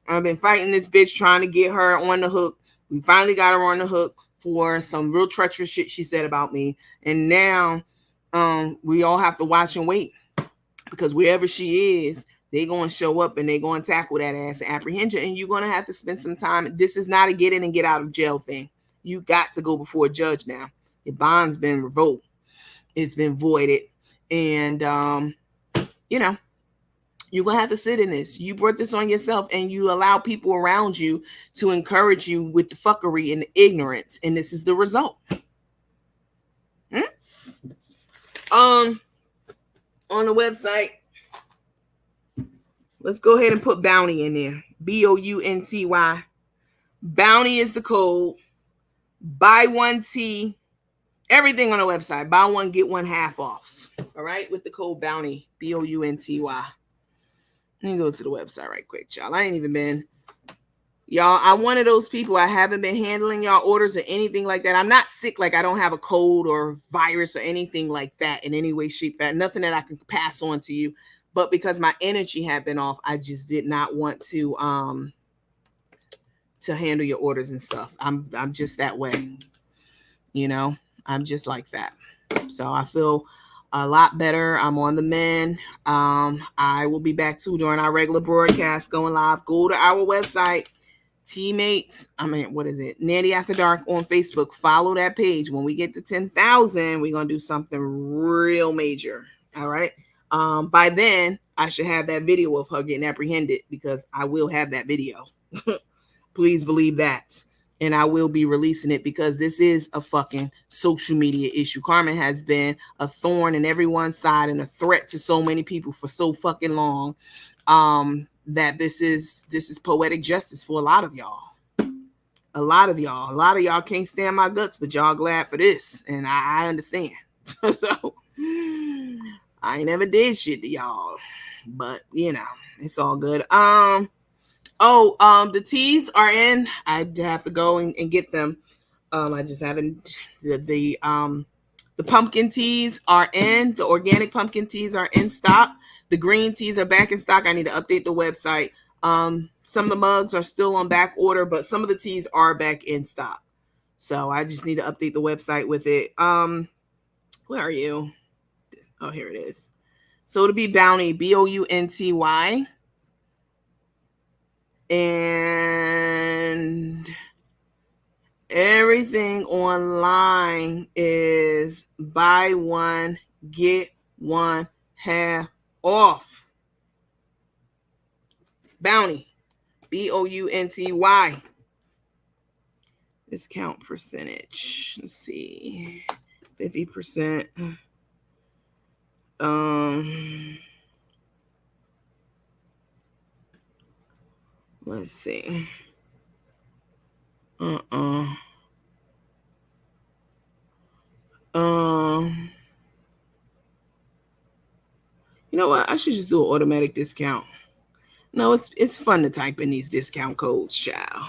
I've been fighting this bitch, trying to get her on the hook. We finally got her on the hook for some real treacherous shit she said about me. And now we all have to watch and wait, because wherever she is, they're going to show up and they're going to tackle that ass and apprehend you. And you're going to have to spend some time. This is not a get in and get out of jail thing. You got to go before a judge now. Your bond's been revoked. It's been voided. And, you know, you're going to have to sit in this. You brought this on yourself, and you allow people around you to encourage you with the fuckery and the ignorance. And this is the result. On the website, let's go ahead and put bounty in there. Bounty. Bounty is the code. Buy one tea. Everything on the website. Buy one, get one half off. All right, with the code Bounty, Bounty. Let me go to the website right quick, y'all. I ain't even been. Y'all, I'm one of those people. I haven't been handling y'all orders or anything like that. I'm not sick, like I don't have a cold or virus or anything like that in any way, shape, form. Nothing that I can pass on to you. But because my energy had been off, I just did not want to handle your orders and stuff. I'm just that way. You know, I'm just like that. So I feel a lot better. I'm on the mend. I will be back too during our regular broadcast going live. Go to our website, teammates. What is it? Nanny After Dark on Facebook. Follow that page. When we get to 10,000, we're gonna do something real major. All right. By then, I should have that video of her getting apprehended because I will have that video. Please believe that. And I will be releasing it because this is a fucking social media issue. Carmen has been a thorn in everyone's side and a threat to so many people for so fucking long. That this is poetic justice for a lot of y'all. A lot of y'all can't stand my guts, but y'all glad for this. And I understand. So I ain't never did shit to y'all. But you know, it's all good. The teas are in. I have to go and get them. I just haven't. The pumpkin teas are in. The organic pumpkin teas are in stock. The green teas are back in stock. I need to update the website. Some of the mugs are still on back order, but some of the teas are back in stock. So I just need to update the website with it. Where are you? Oh, here it is. So to be Bounty, Bounty. And everything online is buy one, get one half off. Bounty, Bounty. Discount percentage. Let's see. 50%. Let's see. You know what? I should just do an automatic discount. No, it's fun to type in these discount codes, child.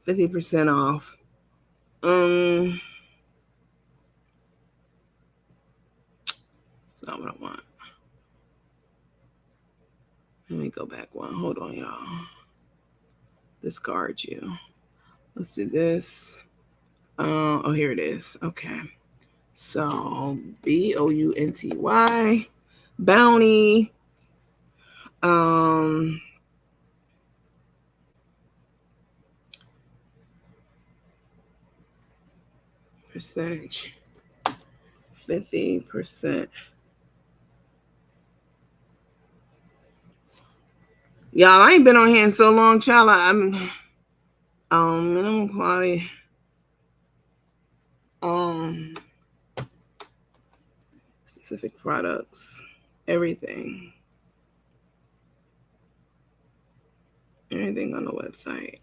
50% off. It's not what I want. Let me go back one. Hold on, y'all. Discard you. Let's do this. Oh, here it is. Okay. So Bounty. Bounty. Percentage. 50%. Y'all, I ain't been on here in so long, child. I'm minimum quality. Specific products. Everything on the website.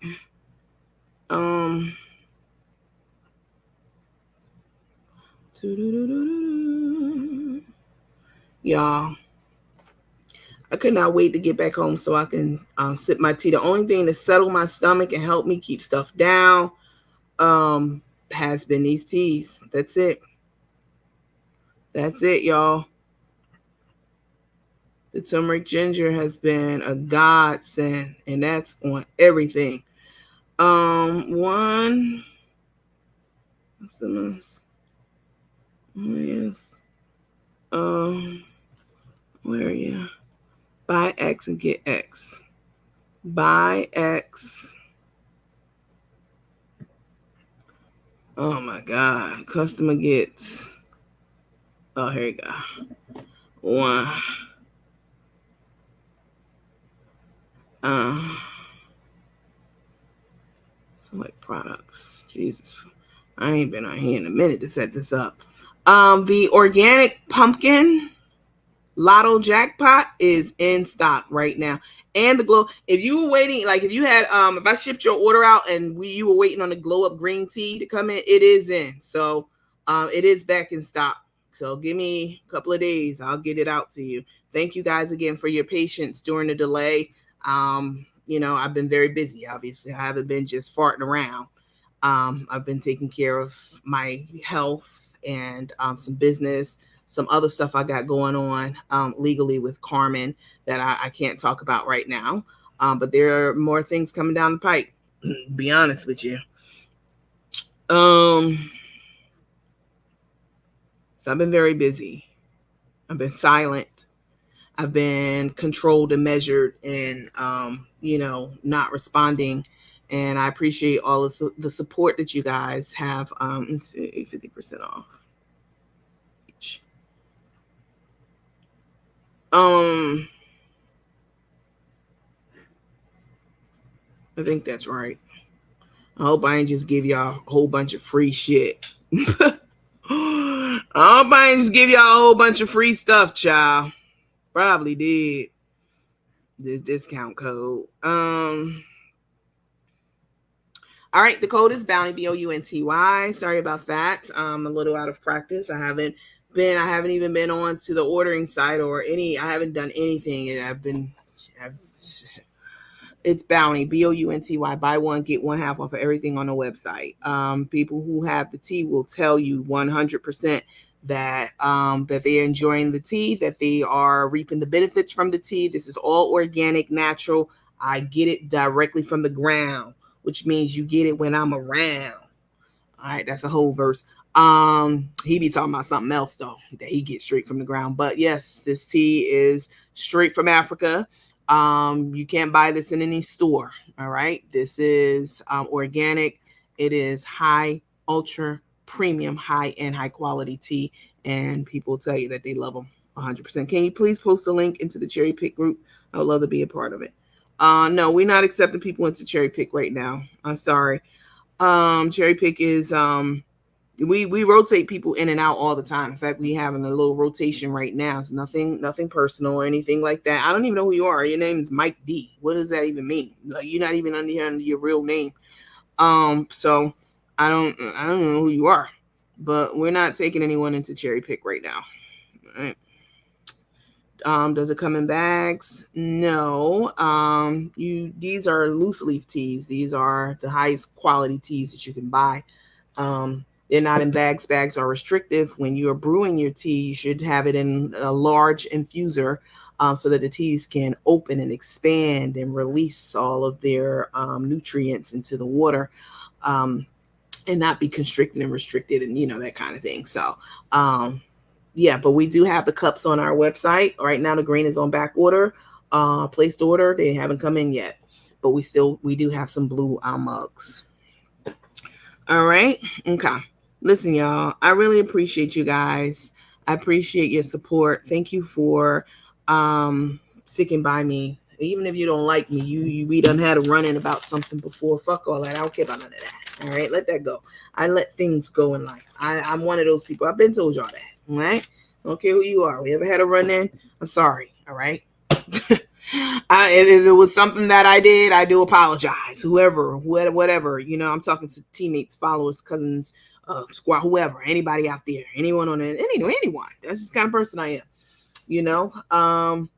Y'all, I could not wait to get back home so I can sip my tea. The only thing to settle my stomach and help me keep stuff down has been these teas. That's it. That's it, y'all. The turmeric ginger has been a godsend, and that's on everything. One. What's the most? Oh, yes. Where are you? Buy X and get X. Buy X. Oh my God. Customer gets. Oh, here you go. One. Select products. Jesus. I ain't been on here in a minute to set this up. The organic pumpkin Lotto jackpot is in stock right now. And the glow, if you were waiting, like if you had if I shipped your order out and you were waiting on the glow up green tea to come in, it is in. So it is back in stock. So give me a couple of days. I'll get it out to you. Thank you guys again for your patience during the delay. I've been very busy, obviously. I haven't been just farting around. I've been taking care of my health and some business, some other stuff I got going on legally with Carmen that I can't talk about right now. But there are more things coming down the pike. Be honest with you. So I've been very busy. I've been silent. I've been controlled and measured and, not responding. And I appreciate all of the support that you guys have. Let's see, 50% off each. I think that's right. I hope I ain't just give y'all a whole bunch of free shit. I hope I ain't just give y'all a whole bunch of free stuff, child. Probably did. This discount code. All right, the code is Bounty, BOUNTY. Sorry about that. I'm a little out of practice. I haven't even been on to the ordering site or I haven't done anything. It's Bounty, BOUNTY. Buy one, get one half off of everything on the website. People who have the tea will tell you 100% that they're enjoying the tea, that they are reaping the benefits from the tea. This is all organic, natural. I get it directly from the ground, which means you get it when I'm around. All right, that's a whole verse. He be talking about something else though that he gets straight from the ground. But yes, this tea is straight from Africa. You can't buy this in any store. All right, this is organic. It is high, ultra premium, high end, high quality tea, and people tell you that they love them 100%. Can you please post a link into the Cherry Pick group? I would love to be a part of it. No, we're not accepting people into Cherry Pick right now. I'm sorry. Cherry Pick is we rotate people in and out all the time. In fact, we having a little rotation right now. It's nothing personal or anything like that. I don't even know who you are. Your name is Mike D. What does that even mean? Like, you're not even under your real name. So I don't know who you are, but we're not taking anyone into Cherry Pick right now. All right. Does it come in bags? No. These are loose leaf teas. These are the highest quality teas that you can buy. They're not in bags. Bags are restrictive. When you are brewing your tea, you should have it in a large infuser so that the teas can open and expand and release all of their nutrients into the water and not be constricted and restricted and, that kind of thing. So, yeah, but we do have the cups on our website. Right now, the green is on back order, placed order. They haven't come in yet, but we do have some blue mugs. All right. Okay. Listen, y'all, I really appreciate you guys. I appreciate your support. Thank you for sticking by me. Even if you don't like me, we done had a run-in about something before. Fuck all that. I don't care about none of that. All right. Let that go. I let things go in life. I'm one of those people. I've been told y'all that. All right. I don't care who you are. We ever had a run-in? I'm sorry. All right. If it was something that I did, I do apologize. Whoever, whatever, I'm talking to teammates, followers, cousins, squad, whoever, anybody out there, anyone on it, anyone. That's just the kind of person I am.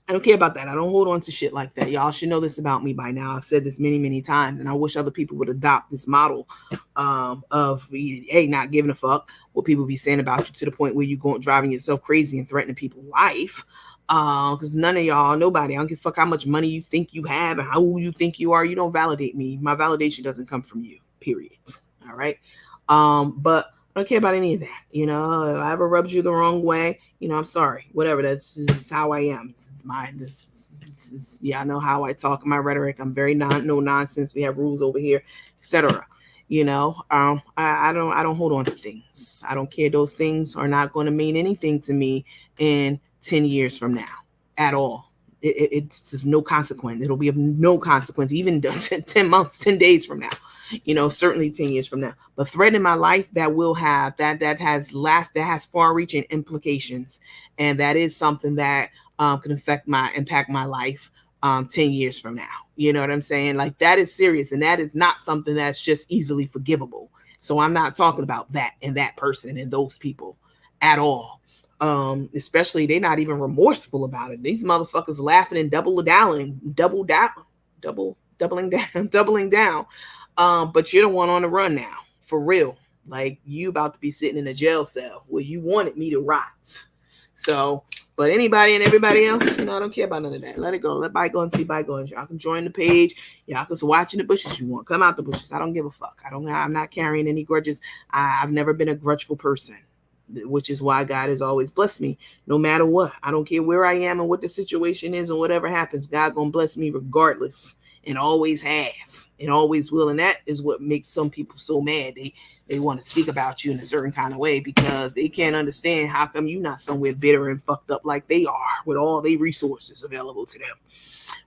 I don't care about that. I don't hold on to shit like that. Y'all should know this about me by now. I've said this many, many times, and I wish other people would adopt this model of not giving a fuck what people be saying about you to the point where you going driving yourself crazy and threatening people's life. Because none of y'all, nobody, I don't give a fuck how much money you think you have and who you think you are. You don't validate me. My validation doesn't come from you. Period. All right. But I don't care about any of that. If I ever rubbed you the wrong way, I'm sorry. Whatever. This is how I am. This is I know how I talk. My rhetoric. I'm very no nonsense. We have rules over here, etc. I don't hold on to things. I don't care. Those things are not going to mean anything to me in 10 years from now at all. It's of no consequence. It'll be of no consequence, even 10 months, 10 days from now. Certainly 10 years from now. But threatening my life, that has far-reaching implications, and that is something that can impact my life 10 years from now. You know what I'm saying? Like, that is serious, and that is not something that's just easily forgivable. So I'm not talking about that and that person and those people. at all. Especially they're not even remorseful about it. These motherfuckers laughing and doubling down, doubling down. But you're the one on the run now, for real. Like you about to be sitting in a jail cell where you wanted me to rot. So, but anybody and everybody else, I don't care about none of that. Let it go. Let bygones be bygones. Y'all can join the page. Y'all can watch in the bushes you want. Come out the bushes. I don't give a fuck. I'm not carrying any grudges. I've never been a grudgeful person, which is why God has always blessed me no matter what. I don't care where I am and what the situation is and whatever happens. God gonna bless me regardless, and always have and always will. And that is what makes some people so mad. They want to speak about you in a certain kind of way because they can't understand how come you not somewhere bitter and fucked up like they are with all the resources available to them.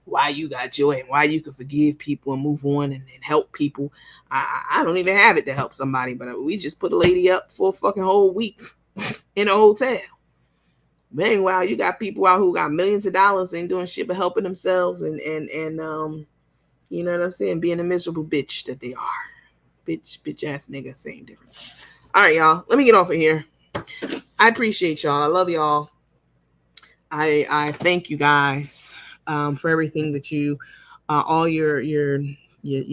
Why you got joy and why you can forgive people and move on and help people. I don't even have it to help somebody, but we just put a lady up for a fucking whole week in a hotel. Meanwhile, you got people out who got millions of dollars and doing shit but helping themselves and you know what I'm saying, being a miserable bitch that they are. Bitch ass nigga, same difference. All right, y'all. Let me get off of here. I appreciate y'all. I love y'all. I thank you guys for everything that you, all your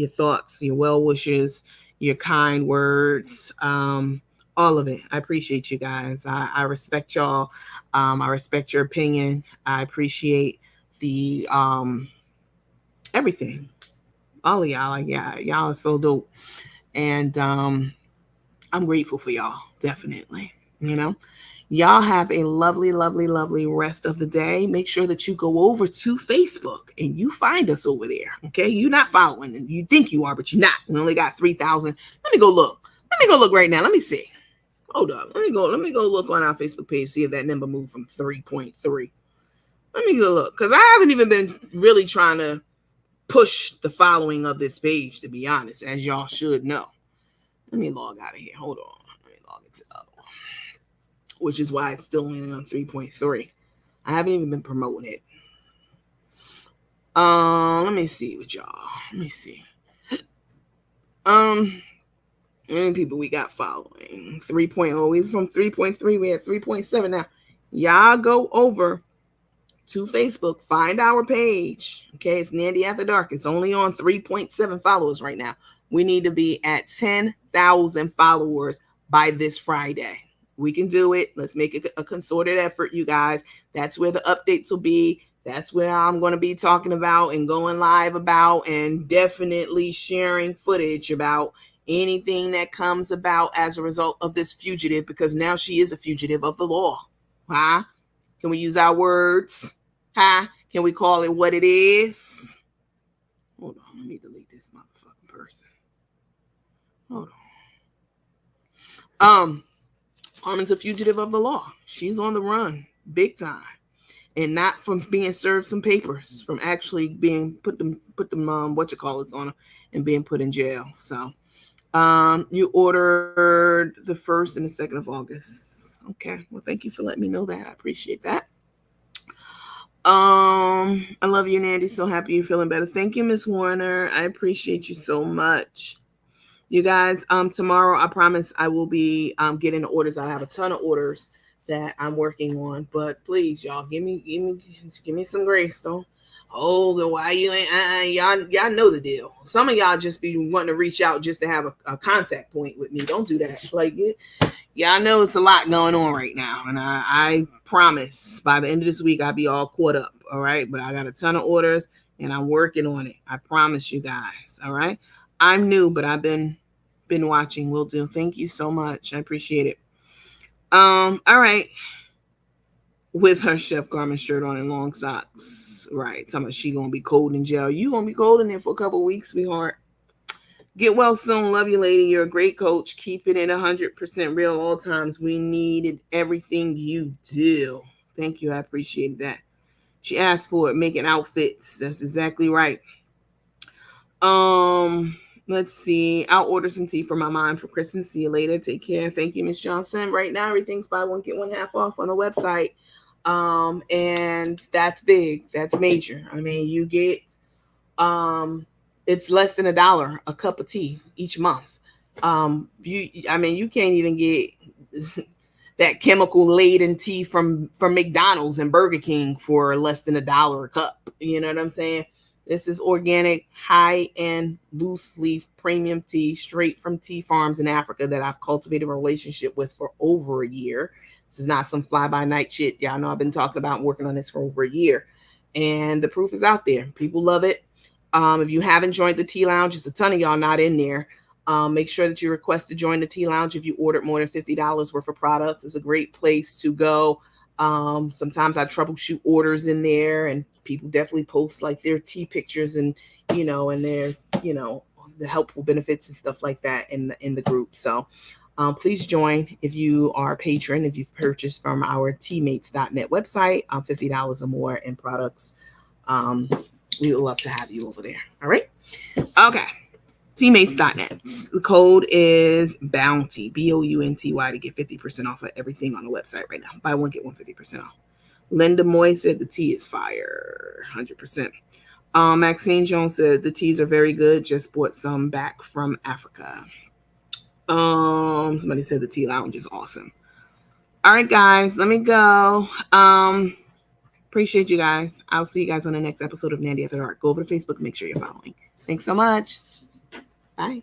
thoughts, your well wishes, your kind words, all of it. I appreciate you guys. I respect y'all. I respect your opinion. I appreciate the everything. All of y'all, like yeah, y'all are so dope, and I'm grateful for y'all. Definitely, you know. Y'all have a lovely, lovely, lovely rest of the day. Make sure that you go over to Facebook and you find us over there. Okay. You're not following and you think you are, but you're not. We only got 3,000. Let me go look. Let me go look right now. Let me see. Hold up. Let me go look on our Facebook page, see if that number moved from 3.3. Let me go look. Because I haven't even been really trying to push the following of this page, to be honest, as y'all should know. Let me log out of here. Hold on. Let me log into the other one, which is why it's still only on 3.3. I haven't even been promoting it. Let me see with y'all. Let me see. How many people we got following? 3.0. We from 3.3. We at 3.7 now. Y'all go over to Facebook. Find our page. Okay, it's Nandy After Dark. It's only on 3.7 followers right now. We need to be at 10,000 followers by this Friday. We can do it. Let's make it a concerted effort, you guys. That's where the updates will be. That's where I'm going to be talking about and going live about and definitely sharing footage about anything that comes about as a result of this fugitive, because now she is a fugitive of the law. Huh? Can we use our words? Huh? Can we call it what it is? Hold on. Let me delete this motherfucking person. Hold on. Carmen's a fugitive of the law. She's on the run big time. And not from being served some papers, from actually being put them what you call it on them and being put in jail. So you ordered the 1st and the 2nd of August. Okay. Well, thank you for letting me know that. I appreciate that. I love you, Nandy. So happy you're feeling better. Thank you, Miss Warner. I appreciate you so much. You guys, tomorrow I promise I will be getting the orders. I have a ton of orders that I'm working on, but please, y'all, give me some grace, though. Oh, why you ain't? Y'all know the deal. Some of y'all just be wanting to reach out just to have a contact point with me. Don't do that. Like, y'all know it's a lot going on right now, and I promise by the end of this week I'll be all caught up. All right, but I got a ton of orders and I'm working on it. I promise you guys. All right. I'm new, but I've been watching. Will do. Thank you so much. I appreciate it. All right. With her Chef Garment shirt on and long socks. Right. Talking about she gonna be cold in jail. You gonna be cold in there for a couple weeks, sweetheart. Get well soon. Love you, lady. You're a great coach. Keep it in 100% real all times. We needed everything you do. Thank you. I appreciate that. She asked for it, making outfits. That's exactly right. Let's see. I'll order some tea for my mom for Christmas. See you later. Take care. Thank you, Miss Johnson. Right now, everything's buy one, get one half off on the website. And that's big. That's major. I mean, you get it's less than $1 a cup of tea each month. You can't even get that chemical laden tea from McDonald's and Burger King for less than $1 a cup. You know what I'm saying? This is organic, high-end, loose-leaf premium tea straight from tea farms in Africa that I've cultivated a relationship with for over a year. This is not some fly-by-night shit. Y'all know I've been talking about working on this for over a year. And the proof is out there. People love it. If you haven't joined the Tea Lounge, there's a ton of y'all not in there. Make sure that you request to join the Tea Lounge if you ordered more than $50 worth of products. It's a great place to go. Sometimes I troubleshoot orders in there, and people definitely post like their tea pictures and and their the helpful benefits and stuff like that in the group. So please join if you are a patron. If you've purchased from our teammates.net website, $50 or more in products. We would love to have you over there. All right. Okay. Teammates.net. The code is Bounty, Bounty, to get 50% off of everything on the website right now. Buy one, get one 50% off. Linda Moy said the tea is fire, 100%. Maxine Jones said the teas are very good. Just bought some back from Africa. Somebody said the tea lounge is awesome. All right, guys, let me go. Appreciate you guys. I'll see you guys on the next episode of Nandy After Dark. Go over to Facebook and make sure you're following. Thanks so much. Bye.